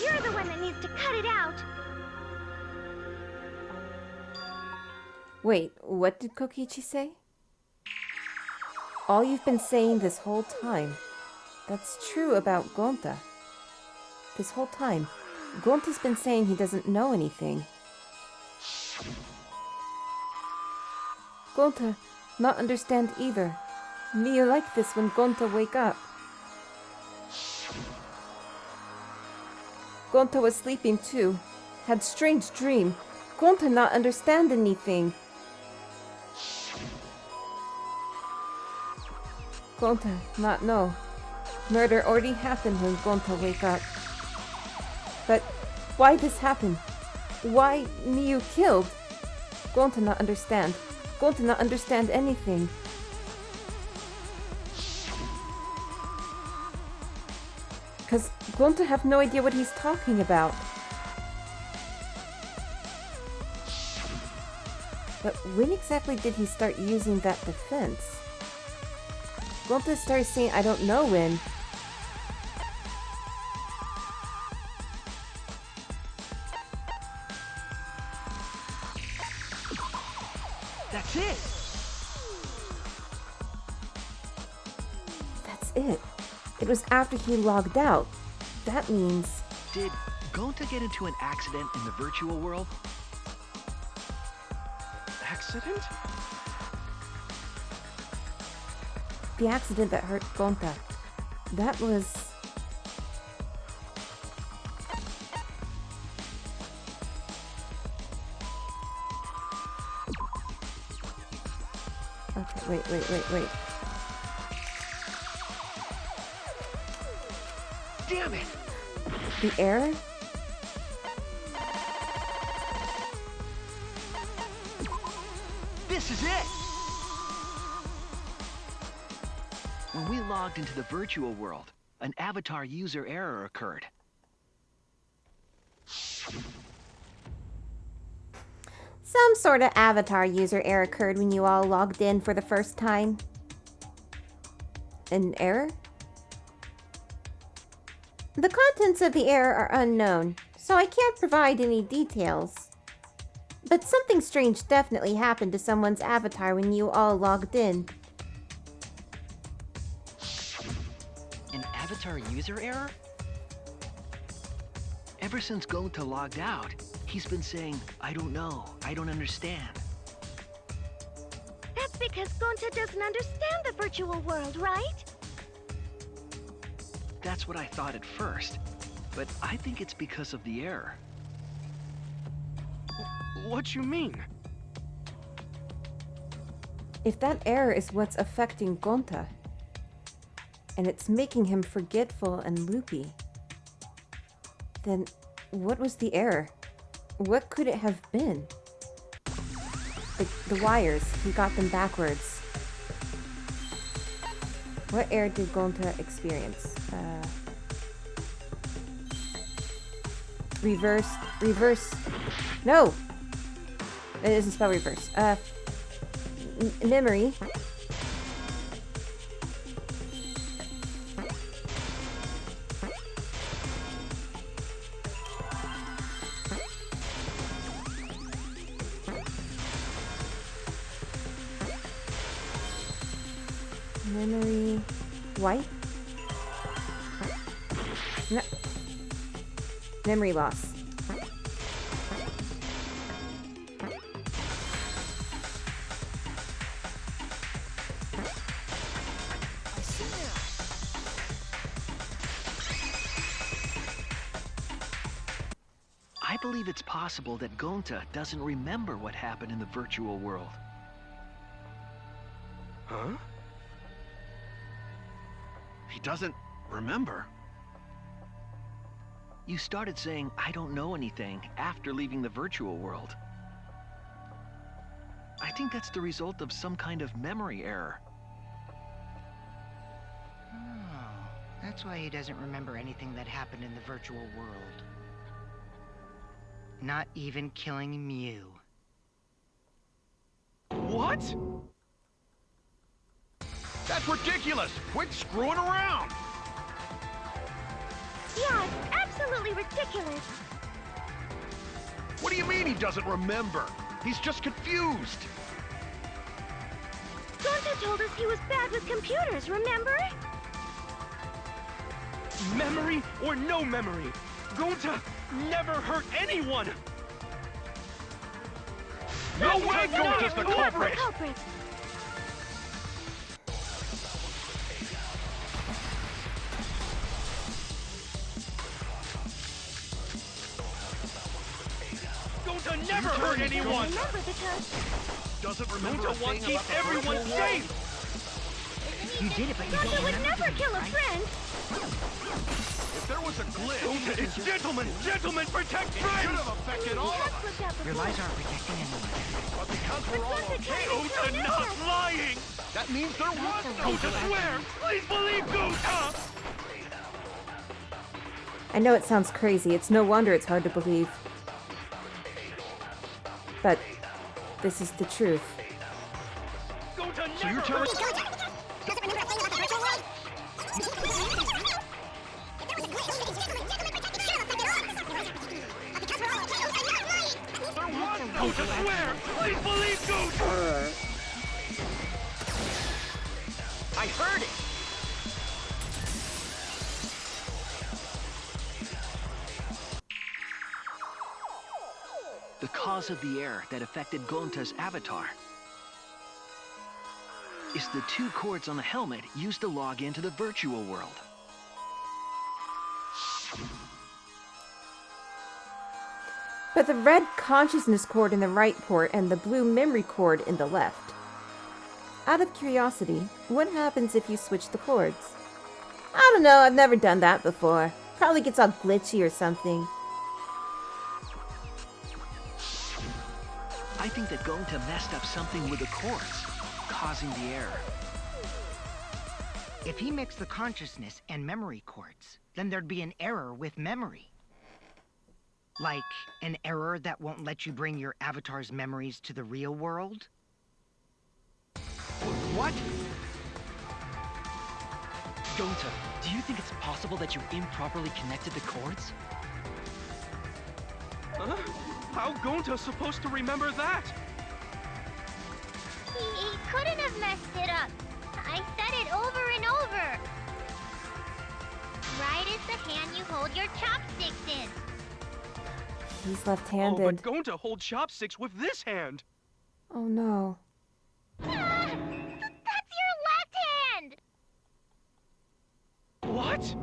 You're the one that needs to cut it out. Wait, what did Kokichi say? All you've been saying this whole time. That's true about Gonta. This whole time, Gonta's been saying he doesn't know anything. Gonta not understand either. Me like this when Gonta wake up. Gonta was sleeping too. Had strange dream. Gonta not understand anything. Gonta not know. Murder already happened when Gonta wake up. But why this happen? Why Miu killed? Gonta not understand. Gonta not understand anything. Cause Gonta have no idea what he's talking about. But when exactly did he start using that defense? Gonta started saying I don't know when. That's it! That's it. It was after he logged out. That means... Did Gonta get into an accident in the virtual world? Accident? the accident that hurt Gonta. That was... Okay, wait. Damn it! The error? This is it! When we logged into the virtual world, an avatar user error occurred. Some sort of avatar user error occurred when you all logged in for the first time. An error? The contents of the error are unknown, so I can't provide any details. But something strange definitely happened to someone's avatar when you all logged in. An avatar user error? Ever since Gonta logged out, he's been saying, I don't know, I don't understand. That's because Gonta doesn't understand the virtual world, right? That's what I thought at first, but I think it's because of the error. What you mean? If that error is what's affecting Gonta, and it's making him forgetful and loopy, then what was the error? What could it have been? The wires, he got them backwards. What error did Gonta experience? Reverse. No! It isn't spelled reverse. Memory. Memory wipe? No. Memory loss. I believe it's possible that Gonta doesn't remember what happened in the virtual world. Huh? He doesn't remember? You started saying, I don't know anything, after leaving the virtual world. I think that's the result of some kind of memory error. Oh, that's why he doesn't remember anything that happened in the virtual world. Not even killing Miu. What? That's ridiculous! Quit screwing around! Yeah, it's absolutely ridiculous. What do you mean he doesn't remember? He's just confused! Gonta told us he was bad with computers, remember? Memory or no memory, Gonta never hurt anyone! No way Gonta's the culprit! Gonta never hurt anyone! Remember because Doesn't remember Gonta wants to keep everyone safe! You did it, but you Gonta don't would remember never things, kill a right? friend. If there was a glitch, Gonta is gentlemen! Gentlemen, protect it should friends! have affected all of us! Slipped out Your before. lies aren't protecting anyone. But because we're all okay, Gonta not lying! that means there was no Gonta swear! Please believe Gonta! I know it sounds crazy. It's no wonder it's hard to believe. But this is the truth. Gonta So you're never telling hurt... Doesn't remember a thing about the virtual world? Gonta swear! Please believe Gonta! I heard it! The cause of the error that affected Gonta's avatar is the two cords on the helmet used to log into the virtual world. But the red consciousness cord in the right port and the blue memory cord in the left. Out of curiosity, what happens if you switch the cords? I don't know, I've never done that before. Probably gets all glitchy or something. I think that Gonta messed up something with the cords, causing the error. If he mixed the consciousness and memory cords, then there'd be an error with memory. Like an error that won't let you bring your avatar's memories to the real world? What? Gonta, do you think it's possible that you improperly connected the cords? Huh? How Gonta's supposed to remember that? He couldn't have messed it up. I said it over and over. Right is the hand you hold your chopsticks in. He's Oh, left-handed. but Gonta holds chopsticks with this hand. Oh no. Ah, that's your left hand! What?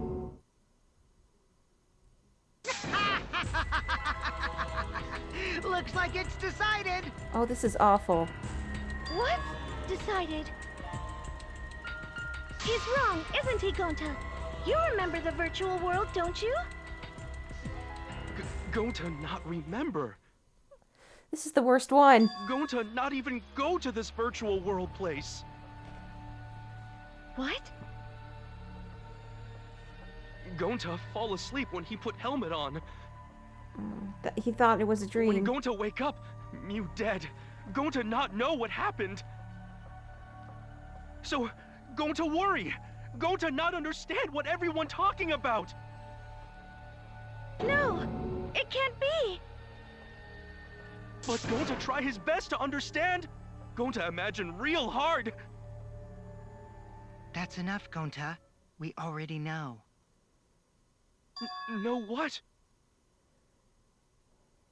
Looks like it's decided. Oh, this is awful. What? Decided. He's wrong, isn't he, Gonta? You remember the virtual world, don't you? Gonta not remember. This is the worst one. Gonta not even go to this virtual world place. What? Gonta fall asleep when he put helmet on. He thought it was a dream. When Gonta wake up, Miu dead. Gonta not know what happened. So, Gonta worry. Gonta not understand what everyone talking about. No, it can't be. But Gonta try his best to understand. Gonta imagine real hard. That's enough, Gonta. We already know. Know what?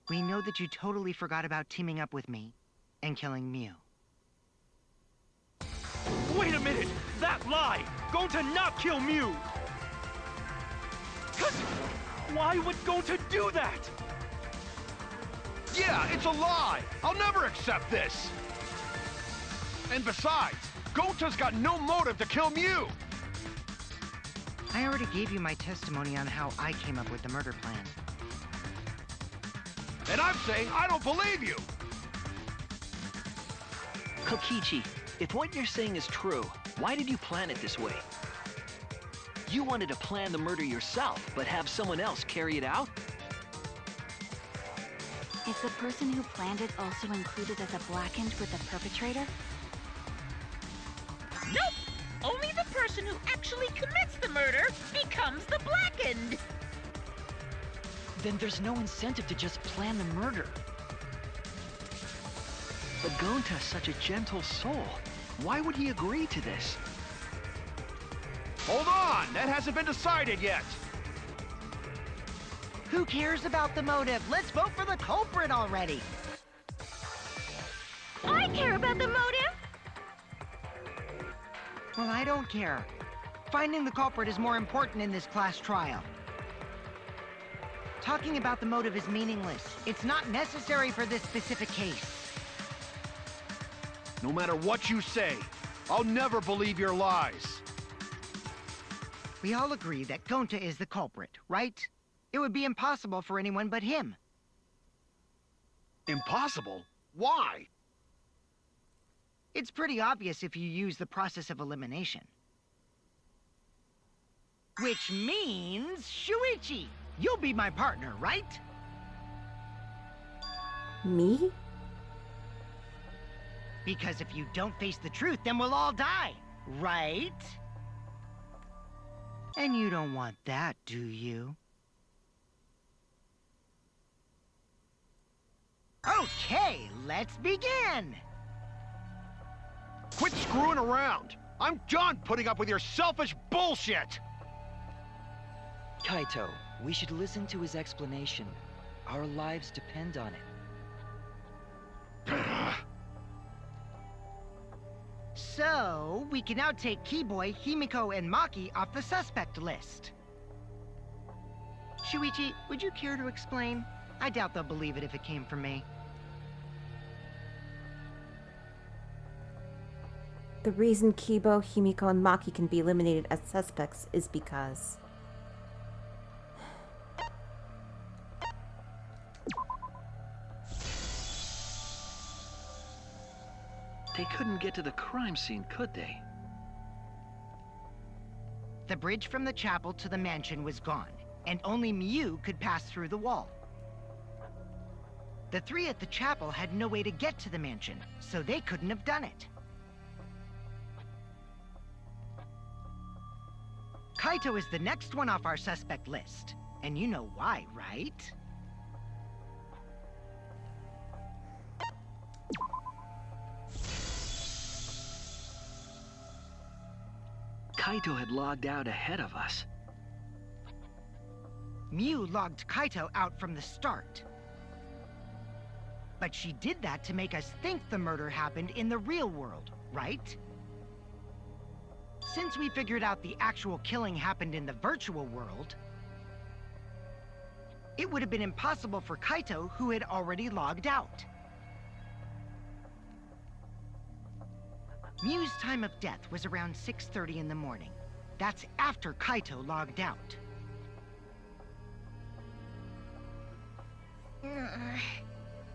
We know that you totally forgot about teaming up with me and killing Miu. Wait a minute! That lie! Gonta not kill Miu! Why would Gonta do that? Yeah, it's a lie! I'll never accept this! And besides, Gonta's got no motive to kill Miu! I already gave you my testimony on how I came up with the murder plan. And I'm saying I don't believe you! Kokichi, if what you're saying is true, why did you plan it this way? You wanted to plan the murder yourself, but have someone else carry it out? Is the person who planned it also included as a blackened with the perpetrator? Nope! Only the person who actually commits the murder becomes the blackened! Then there's no incentive to just plan the murder. But Gonta's such a gentle soul. Why would he agree to this? Hold on! That hasn't been decided yet! Who cares about the motive? Let's vote for the culprit already! I care about the motive! Well, I don't care. Finding the culprit is more important in this class trial. Talking about the motive is meaningless. It's not necessary for this specific case. No matter what you say, I'll never believe your lies. We all agree that Gonta is the culprit, right? It would be impossible for anyone but him. Impossible? Why? It's pretty obvious if you use the process of elimination. Which means, Shuichi, you'll be my partner, right? Me? Because if you don't face the truth, then we'll all die, right? And you don't want that, do you? Okay, let's begin! Quit screwing around! I'm done putting up with your selfish bullshit! Kaito, we should listen to his explanation. Our lives depend on it. So, we can now take Keyboy, Himiko, and Maki off the suspect list. Shuichi, would you care to explain? I doubt they'll believe it if it came from me. The reason Kibo, Himiko, and Maki can be eliminated as suspects is because... They couldn't get to the crime scene, could they? The bridge from the chapel to the mansion was gone, and only Miu could pass through the wall. The three at the chapel had no way to get to the mansion, so they couldn't have done it. Kaito is the next one off our suspect list. And you know why, right? Kaito had logged out ahead of us. Miu logged Kaito out from the start. But she did that to make us think the murder happened in the real world, right? Since we figured out the actual killing happened in the virtual world, it would have been impossible for Kaito, who had already logged out. Miu's time of death was around 6:30 in the morning. That's after Kaito logged out.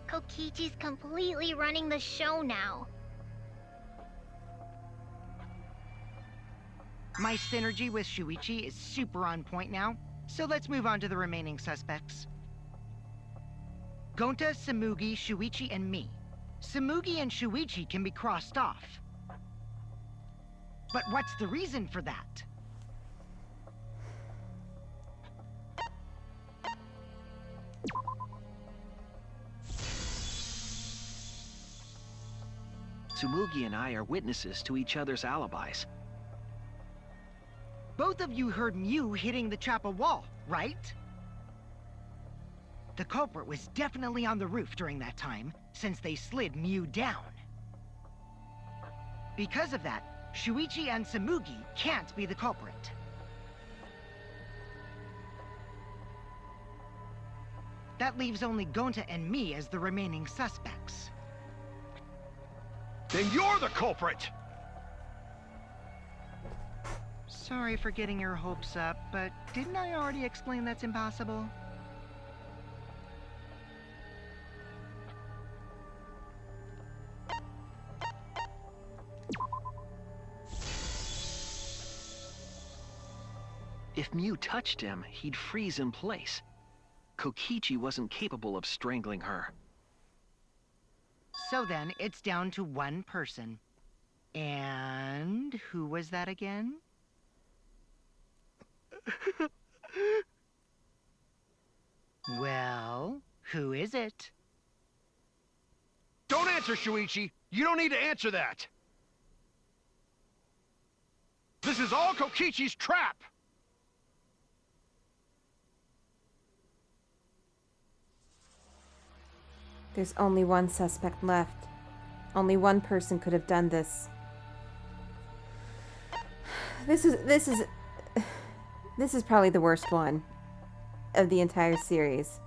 Kokichi's completely running the show now. My synergy with Shuichi is super on point now, so let's move on to the remaining suspects. Gonta, Samugi, Shuichi, and me. Samugi and Shuichi can be crossed off. But what's the reason for that? Tsumugi and I are witnesses to each other's alibis. Both of you heard Miu hitting the chapel wall, right? The culprit was definitely on the roof during that time, since they slid Miu down. Because of that, Shuichi and Samugi can't be the culprit. That leaves only Gonta and me as the remaining suspects. Then you're the culprit! Sorry for getting your hopes up, but didn't I already explain that's impossible? If Miu touched him, he'd freeze in place. Kokichi wasn't capable of strangling her. So then, it's down to one person. And who was that again? Well, who is it? Don't answer, Shuichi! You don't need to answer that! This is all Kokichi's trap! There's only one suspect left. Only one person could have done this. This is probably the worst one of the entire series.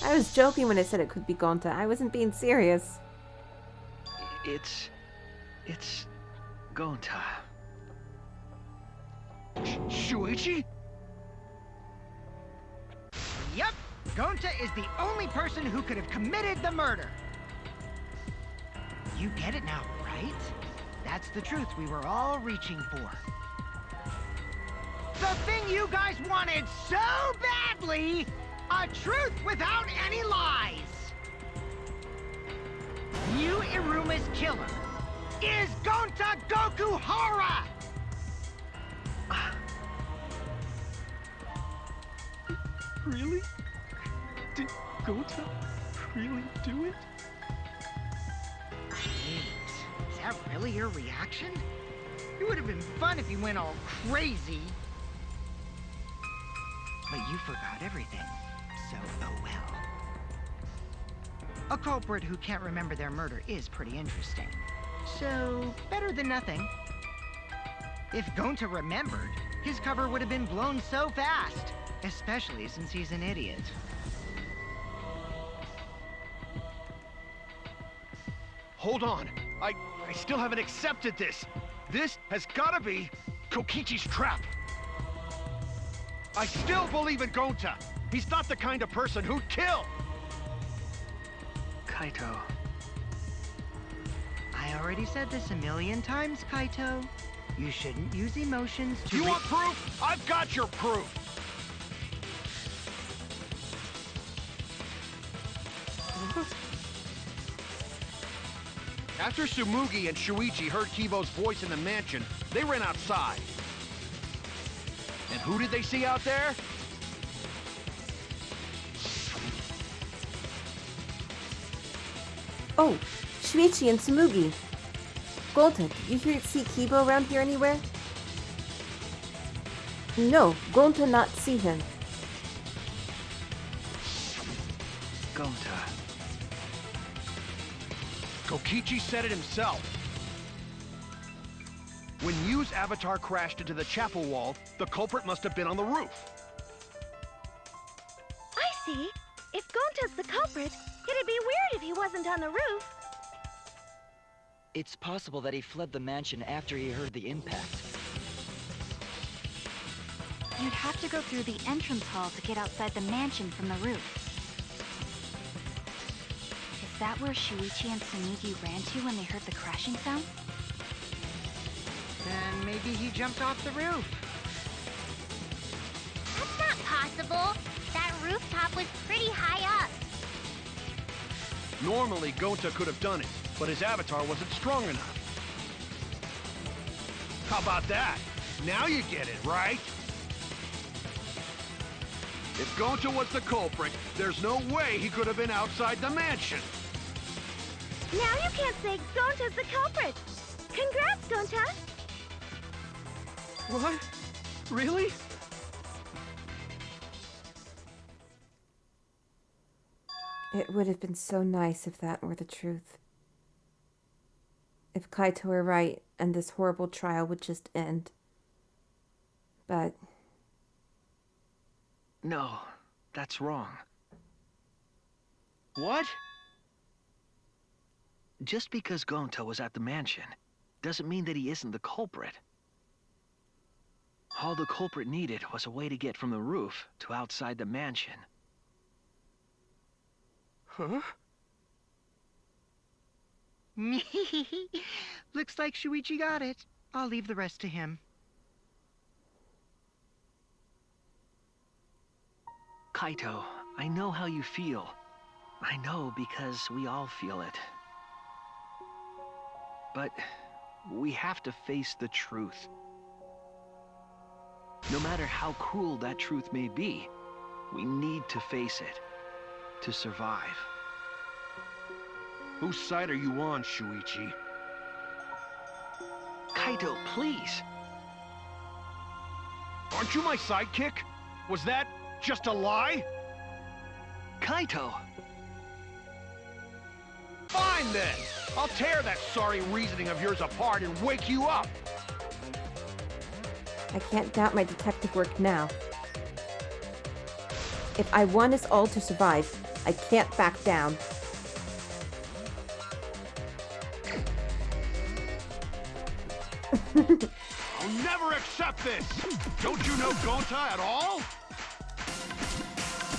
I was joking when I said it could be Gonta. I wasn't being serious. It's Gonta. Shuichi? Yep, Gonta is the only person who could have committed the murder. You get it now, right? That's the truth we were all reaching for. The thing you guys wanted so badly! A truth without any lies! Miu Iruma's killer is Gonta Gokuhara! Really? Did Gonta really do it? Jeez, is that really your reaction? It would have been fun if you went all crazy. But you forgot everything, so oh well. A culprit who can't remember their murder is pretty interesting. So, better than nothing. If Gonta remembered, his cover would have been blown so fast. Especially since he's an idiot. Hold on. I still haven't accepted this. This has gotta be Kokichi's trap. I still believe in Gonta. He's not the kind of person who'd kill. Kaito. I already said this a million times, Kaito. You shouldn't use emotions to— You want proof? I've got your proof. After Tsumugi and Shuichi heard Kibo's voice in the mansion, they ran outside. And who did they see out there? Oh, Shuichi and Tsumugi. Gonta, did you see Kibo around here anywhere? No, Gonta not see him. Gonta. Kokichi said it himself. When Miu's avatar crashed into the chapel wall, the culprit must have been on the roof. I see. If Gonta's the culprit, it'd be weird if he wasn't on the roof. It's possible that he fled the mansion after he heard the impact. You'd have to go through the entrance hall to get outside the mansion from the roof. Is that where Shuichi and Tsumugi ran to when they heard the crashing sound? Then maybe he jumped off the roof. That's not possible. That rooftop was pretty high up. Normally, Gonta could have done it, but his avatar wasn't strong enough. How about that? Now you get it, right? If Gonta was the culprit, there's no way he could have been outside the mansion. Now you can't say Gonta's the culprit. Congrats, Gonta. What? Really? It would have been so nice if that were the truth. If Kaito were right and this horrible trial would just end. But... No, that's wrong. What? Just because Gonta was at the mansion doesn't mean that he isn't the culprit. All the culprit needed was a way to get from the roof to outside the mansion. Huh? Looks like Shuichi got it. I'll leave the rest to him. Kaito, I know how you feel. I know because we all feel it. But we have to face the truth. No matter how cruel that truth may be, we need to face it to survive. Whose side are you on, Shuichi? Kaito, please. Aren't you my sidekick? Was that just a lie? Kaito! Fine then! I'll tear that sorry reasoning of yours apart and wake you up! I can't doubt my detective work now. If I want us all to survive, I can't back down. I'll never accept this! Don't you know Gonta at all?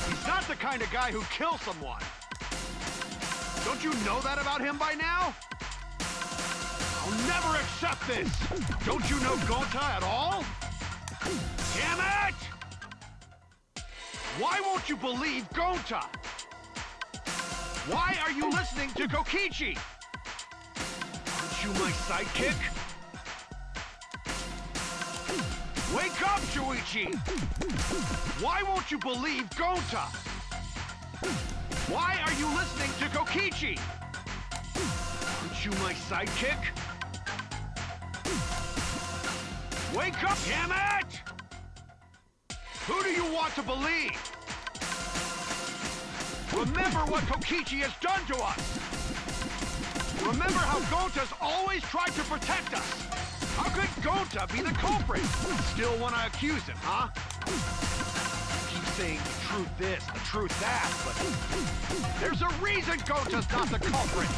He's not the kind of guy who kills someone. Don't you know that about him by now? I'll never accept this! Don't you know Gonta at all? Damn it! Why won't you believe Gonta? Why are you listening to Kokichi? Aren't you my sidekick? Wake up, Shuichi! Why won't you believe Gonta? Why are you listening to Kokichi? Aren't you my sidekick? Wake up, damn it! Who do you want to believe? Remember what Kokichi has done to us! Remember how Gonta's always tried to protect us! How could Gonta be the culprit? Still want to accuse him, huh? Keep saying the truth this, the truth that, but there's a reason Gonta's not the culprit!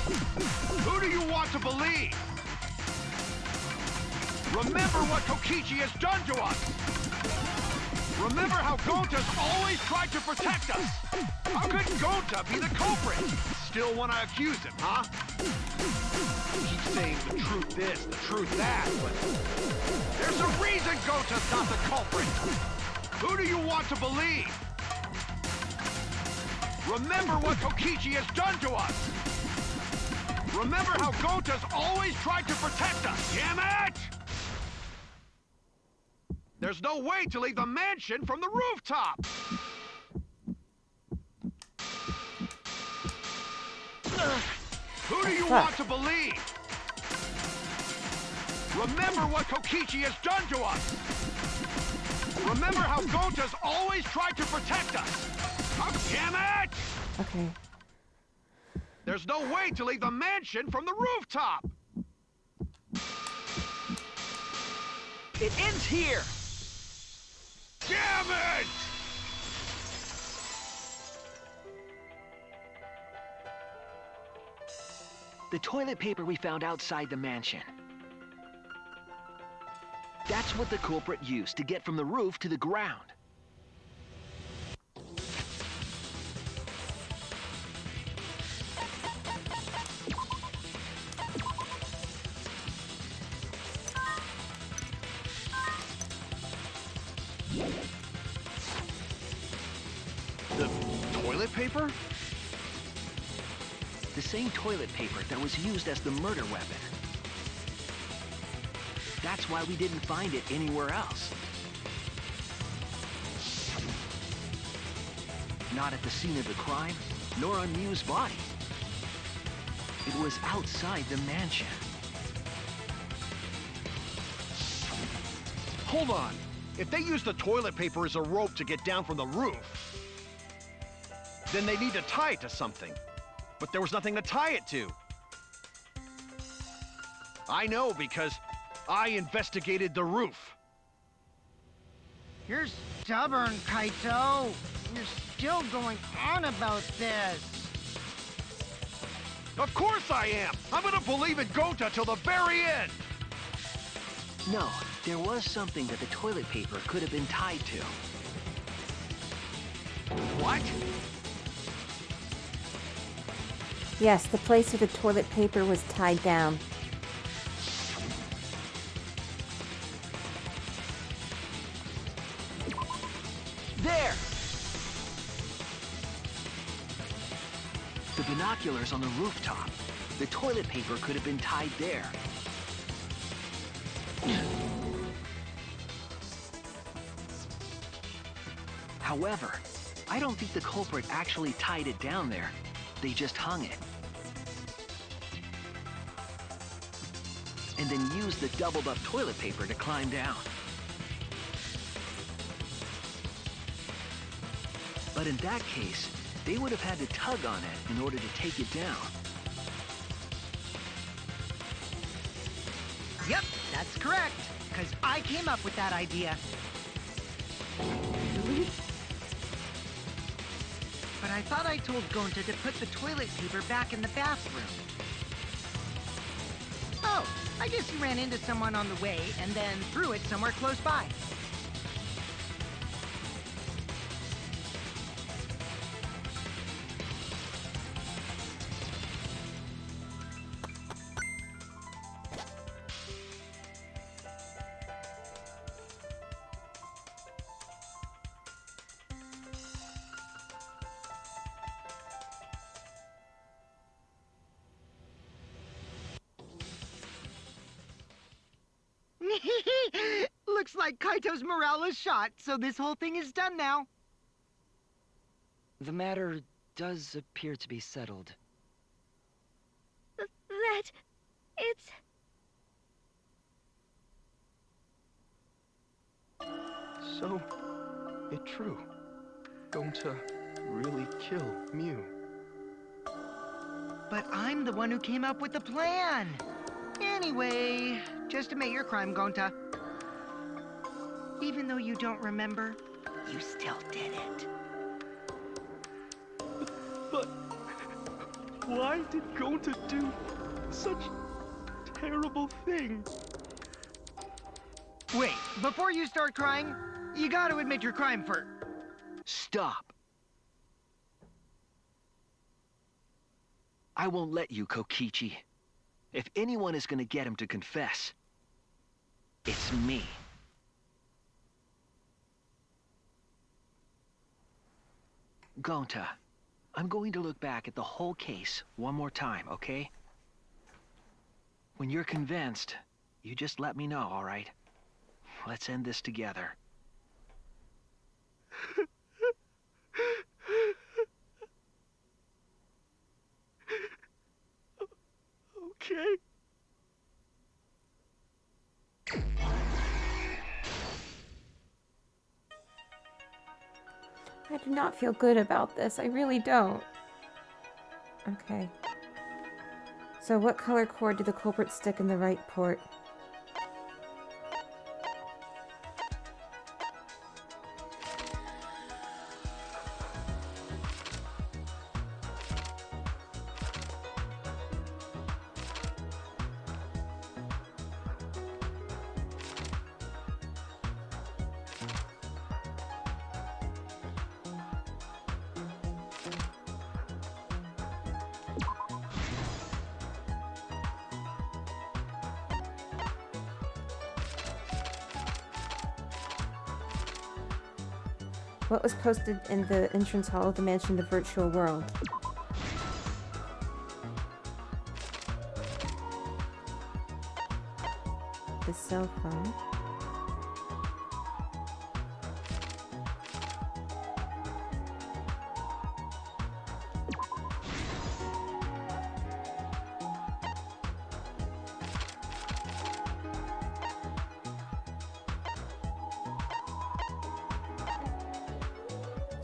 Who do you want to believe? Remember what Kokichi has done to us! Remember how Gonta's always tried to protect us! How could Gonta be the culprit? Still want to accuse him, huh? Keep saying the truth this, the truth that, but there's a reason Gonta's not the culprit! Who do you want to believe? Remember what Kokichi has done to us! Remember how Gonta's always tried to protect us, damn it! There's no way to leave the mansion from the rooftop! Who do you want to believe? Remember what Kokichi has done to us! Remember how Gonta's always tried to protect us! Oh, damn it! Okay. There's no way to leave the mansion from the rooftop! It ends here! Damn it! The toilet paper we found outside the mansion. That's what the culprit used to get from the roof to the ground. The toilet paper? The same toilet paper that was used as the murder weapon. That's why we didn't find it anywhere else. Not at the scene of the crime, nor on Miu's body. It was outside the mansion. Hold on. If they use the toilet paper as a rope to get down from the roof, then they need to tie it to something. But there was nothing to tie it to. I know because I investigated the roof. You're stubborn, Kaito. You're still going on about this. Of course I am! I'm gonna believe in Gonta till the very end! No, there was something that the toilet paper could have been tied to. What? Yes, the place where the toilet paper was tied down. There! The binoculars on the rooftop. The toilet paper could have been tied there. However, I don't think the culprit actually tied it down there. They just hung it. And then used the doubled up toilet paper to climb down. But in that case, they would have had to tug on it in order to take it down. Yep, that's correct. Because I came up with that idea. But I thought I told Gonta to put the toilet paper back in the bathroom. Oh, I guess he ran into someone on the way and then threw it somewhere close by. Looks like Kaito's morale is shot, so this whole thing is done now. The matter does appear to be settled. That... it's... So, it true. Gonta really kill Miu. But I'm the one who came up with the plan. Anyway, just admit your crime, Gonta. Even though you don't remember, you still did it. But why did Gonta do such terrible things? Wait, before you start crying, you gotta admit your crime first. Stop. I won't let you, Kokichi. If anyone is gonna get him to confess, it's me. Gonta, I'm going to look back at the whole case one more time, okay? When you're convinced, you just let me know, all right? Let's end this together. Okay. I do not feel good about this. I really don't. Okay. So what color cord did the culprit stick in the right port? What was posted in the entrance hall of the mansion, the virtual world? The cell phone.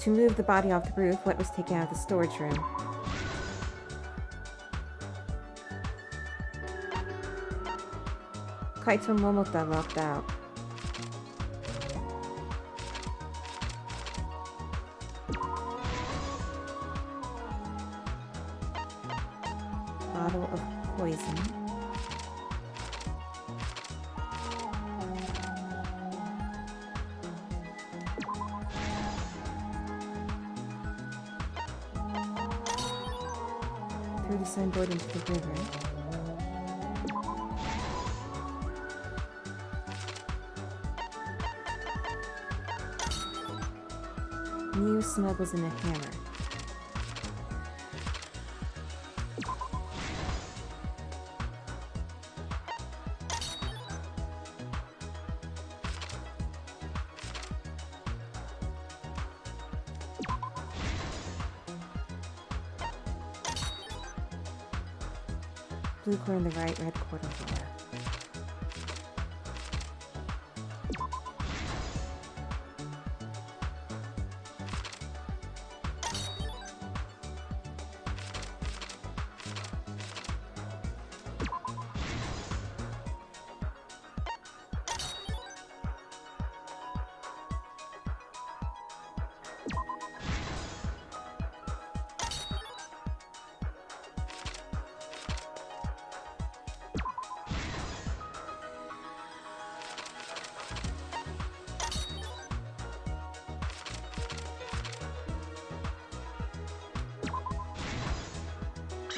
To move the body off the roof, what was taken out of the storage room? Kaito Momota locked out. Bottle of poison. Threw the signboard into the river. Miu snuggles in a hammer. Blue cord on the right, red cord on the left.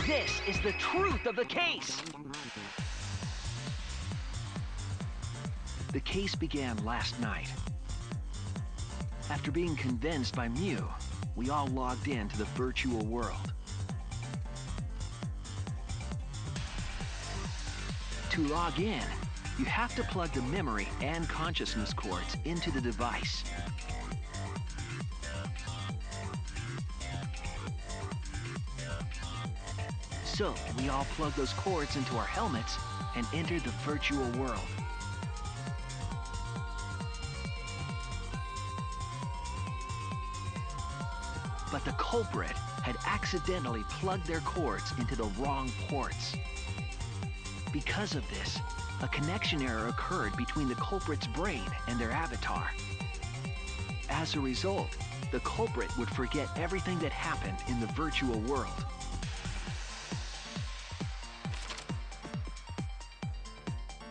This is the truth of the case! The case began last night. After being convinced by Miu, we all logged in to the virtual world. To log in, you have to plug the memory and consciousness cords into the device. So, we all plug those cords into our helmets and enter the virtual world. But the culprit had accidentally plugged their cords into the wrong ports. Because of this, a connection error occurred between the culprit's brain and their avatar. As a result, the culprit would forget everything that happened in the virtual world.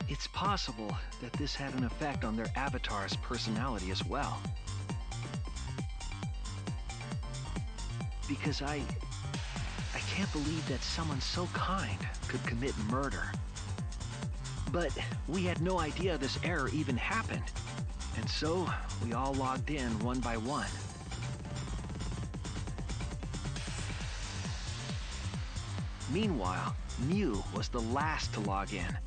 It's possible that this had an effect on their avatar's personality as well. Because I can't believe that someone so kind could commit murder. But we had no idea this error even happened. And so, we all logged in one by one. Meanwhile, Miu was the last to log in.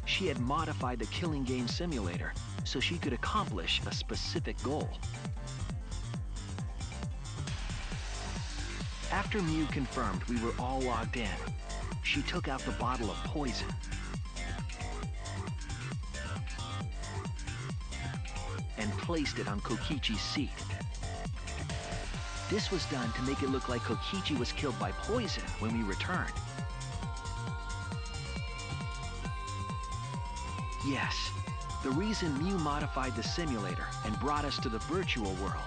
She had modified the killing game simulator so she could accomplish a specific goal. After Miu confirmed we were all logged in, she took out the bottle of poison. And placed it on Kokichi's seat. This was done to make it look like Kokichi was killed by poison when we returned. Yes, the reason Miu modified the simulator and brought us to the virtual world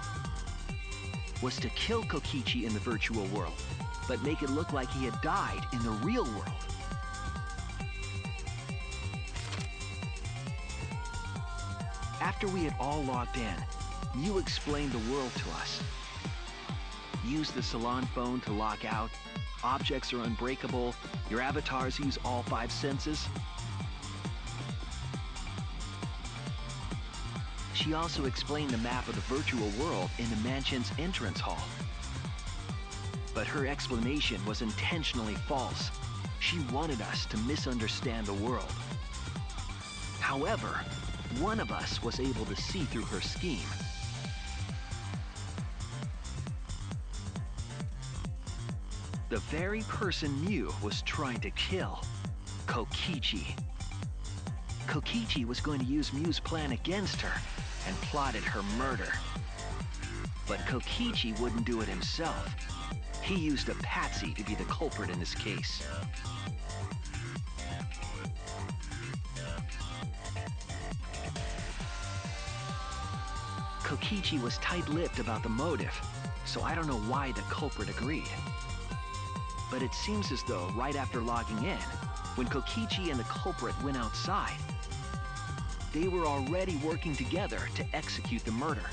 was to kill Kokichi in the virtual world, but make it look like he had died in the real world. After we had all logged in, Miu explained the world to us. Use the salon phone to log out. Objects are unbreakable. Your avatars use all 5 senses. She also explained the map of the virtual world in the mansion's entrance hall. But her explanation was intentionally false. She wanted us to misunderstand the world. However, one of us was able to see through her scheme. The very person Miu was trying to kill, Kokichi. Kokichi was going to use Miu's plan against her and plotted her murder. But Kokichi wouldn't do it himself. He used a patsy to be the culprit in this case. Kokichi was tight-lipped about the motive, so I don't know why the culprit agreed. But it seems as though right after logging in, when Kokichi and the culprit went outside, they were already working together to execute the murder.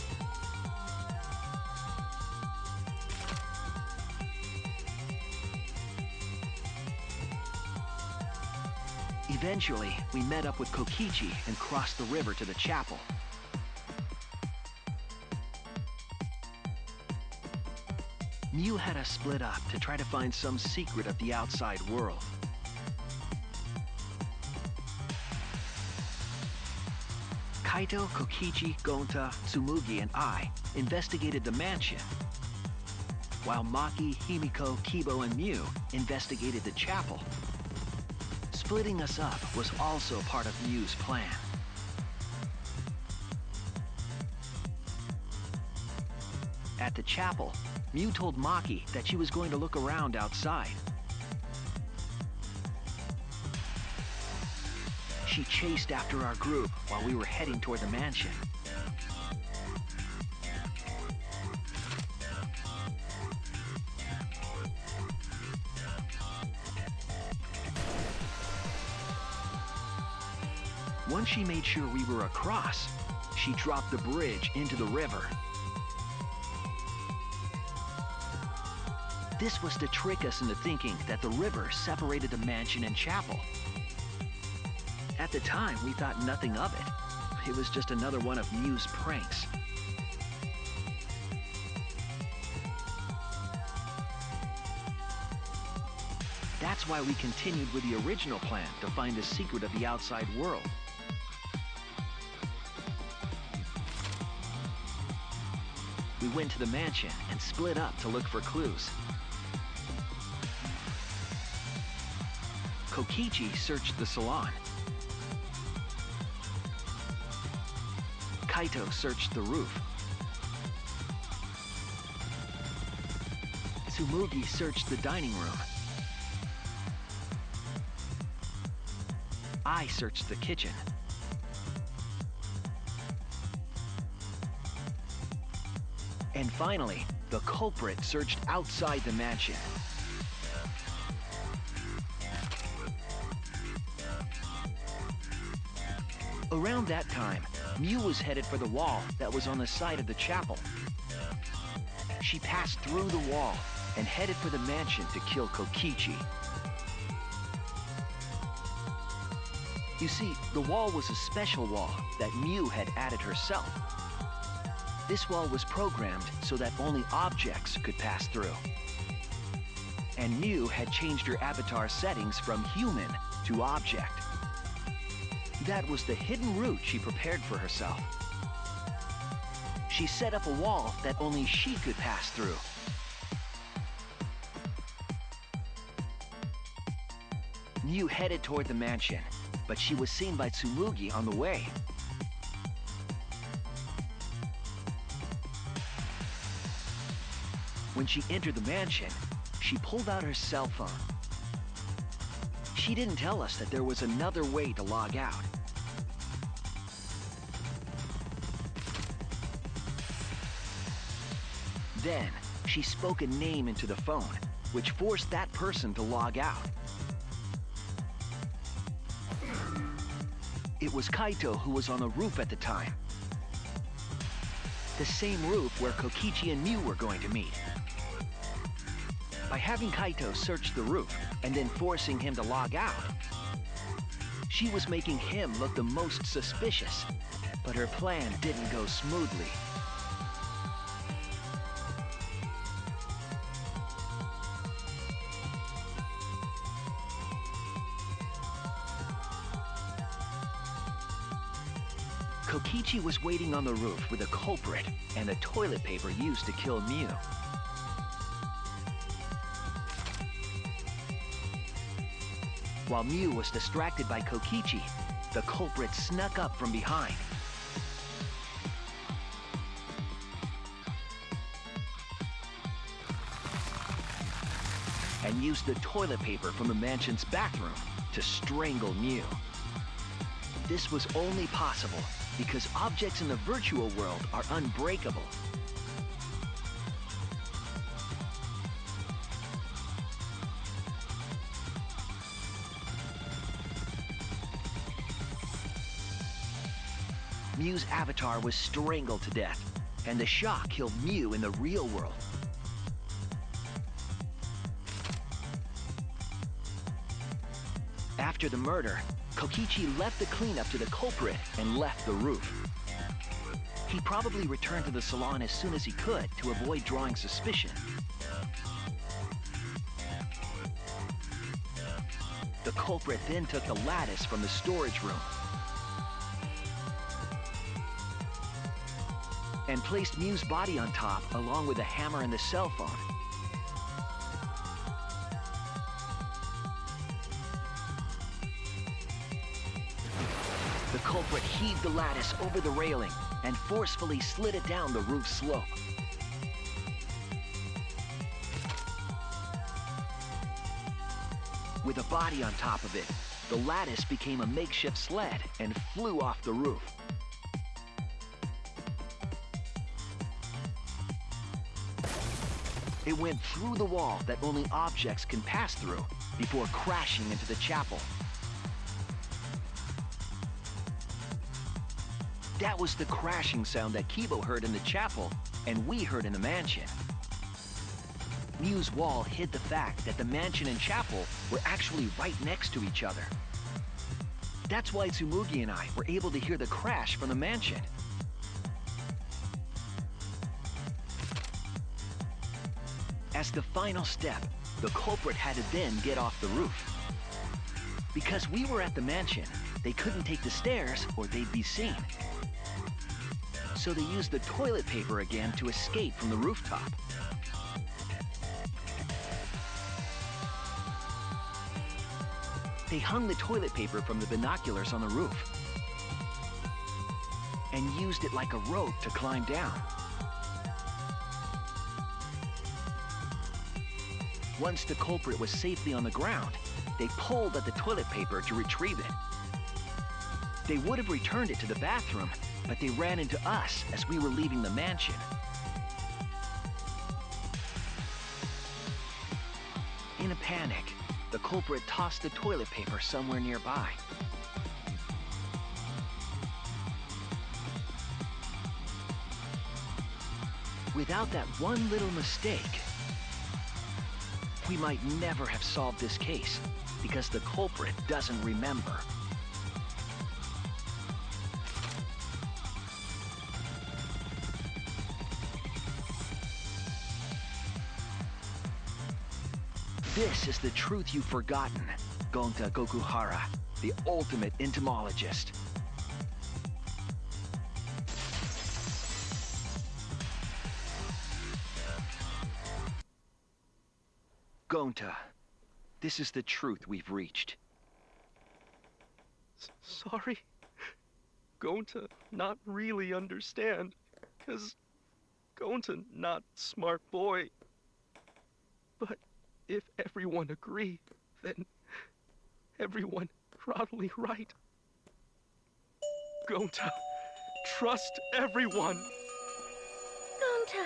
Eventually, we met up with Kokichi and crossed the river to the chapel. Miu had us split up to try to find some secret of the outside world. Kaito, Kokichi, Gonta, Tsumugi, and I investigated the mansion, while Maki, Himiko, Kibo, and Miu investigated the chapel. Splitting us up was also part of Miu's plan. At the chapel, Miu told Maki that she was going to look around outside. She chased after our group while we were heading toward the mansion. Once she made sure we were across, she dropped the bridge into the river. This was to trick us into thinking that the river separated the mansion and chapel. At the time, we thought nothing of it. It was just another one of Miu's pranks. That's why we continued with the original plan to find the secret of the outside world. We went to the mansion and split up to look for clues. Kokichi searched the salon. Kaito searched the roof. Tsumugi searched the dining room. I searched the kitchen. And finally, the culprit searched outside the mansion. Around that time, Miu was headed for the wall that was on the side of the chapel. She passed through the wall and headed for the mansion to kill Kokichi. You see, the wall was a special wall that Miu had added herself. This wall was programmed so that only objects could pass through. and Miu had changed her avatar settings from human to object. That was the hidden route she prepared for herself. She set up a wall that only she could pass through. Miu headed toward the mansion, but she was seen by Tsumugi on the way. When she entered the mansion, she pulled out her cell phone. She didn't tell us that there was another way to log out. Then, she spoke a name into the phone, which forced that person to log out. It was Kaito who was on the roof at the time. The same roof where Kokichi and Miu were going to meet. By having Kaito search the roof and then forcing him to log out, she was making him look the most suspicious, but her plan didn't go smoothly. Kokichi was waiting on the roof with a culprit and the toilet paper used to kill Miu. While Miu was distracted by Kokichi, the culprit snuck up from behind. And used the toilet paper from the mansion's bathroom to strangle Miu. This was only possible because objects in the virtual world are unbreakable. Miu's avatar was strangled to death, and the shock killed Miu in the real world. After the murder, Kokichi left the cleanup to the culprit and left the roof. He probably returned to the salon as soon as he could to avoid drawing suspicion. The culprit then took the lattice from the storage room and placed Miu's body on top along with the hammer and the cell phone. The culprit heaved the lattice over the railing and forcefully slid it down the roof slope. With a body on top of it, the lattice became a makeshift sled and flew off the roof. It went through the wall that only objects can pass through before crashing into the chapel. That was the crashing sound that Kibo heard in the chapel and we heard in the mansion. Miu's wall hid the fact that the mansion and chapel were actually right next to each other. That's why Tsumugi and I were able to hear the crash from the mansion. As the final step, the culprit had to then get off the roof. Because we were at the mansion, they couldn't take the stairs or they'd be seen. So they used the toilet paper again to escape from the rooftop. They hung the toilet paper from the binoculars on the roof and used it like a rope to climb down. Once the culprit was safely on the ground, they pulled at the toilet paper to retrieve it. They would have returned it to the bathroom, but they ran into us as we were leaving the mansion. In a panic, the culprit tossed the toilet paper somewhere nearby. Without that one little mistake, we might never have solved this case because the culprit doesn't remember. This is the truth you've forgotten, Gonta Gokuhara, the ultimate entomologist. Gonta, this is the truth we've reached. Sorry. Gonta not really understand, 'cause Gonta not smart boy. But if everyone agree, then everyone probably right. Gonta, trust everyone. Gonta.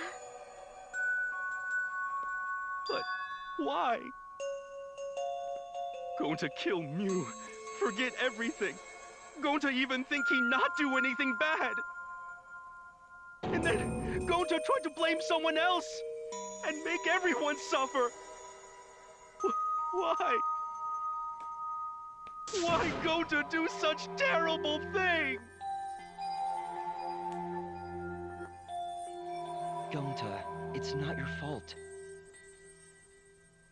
But why? Gonta kill Miu, forget everything. Gonta even think he not do anything bad. And then Gonta tried to blame someone else and make everyone suffer. Why? Why Gonta do such terrible thing? Gonta, it's not your fault.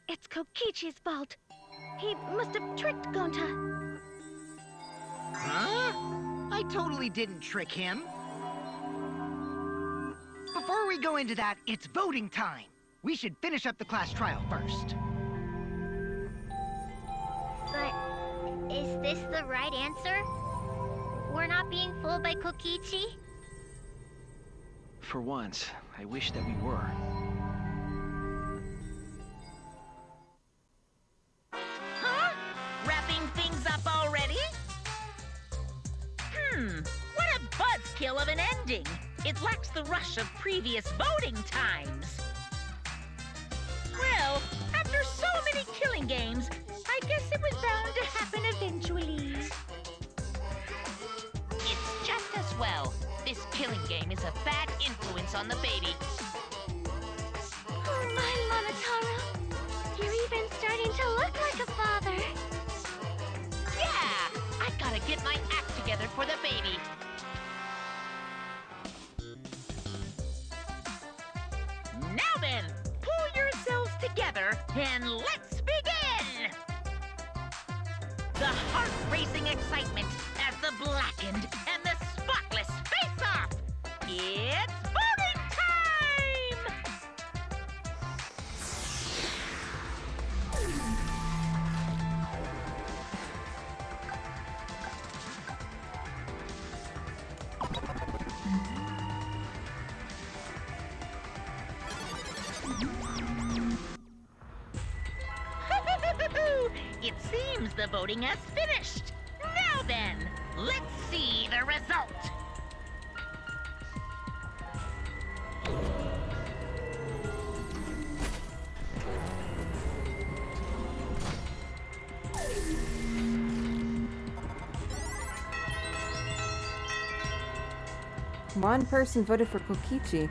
It's Kokichi's fault. He must have tricked Gonta. Huh? I totally didn't trick him. Before we go into that, it's voting time. We should finish up the class trial first. But is this the right answer? We're not being fooled by Kokichi? For once, I wish that we were. Huh? Wrapping things up already? What a buzzkill of an ending. It lacks the rush of previous voting times. Well, after so many killing games, I guess it was bound to happen eventually. It's just as well. This killing game is a bad influence on the baby. Oh my, Monotaro. You're even starting to look like a father. Yeah! I gotta get my act together for the baby. Now then, pull yourselves together and let's begin! The heart-racing excitement as the blackened and the spotless face off! It's voting time! It seems the voting has finished. Now then, let's see the result. One person voted for Kokichi.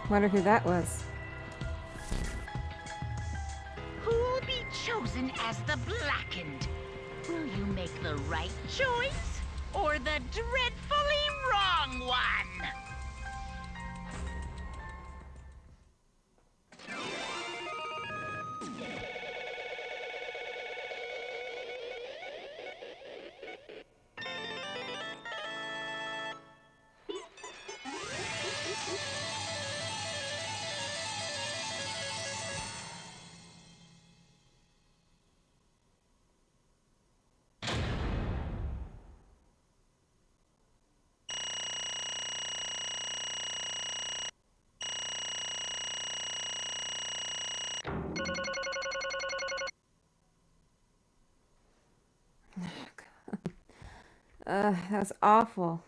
Wonder who that was. Who'll be chosen as the blackened? Will you make the right choice or the dreadfully wrong one? That was awful.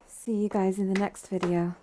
See you guys in the next video.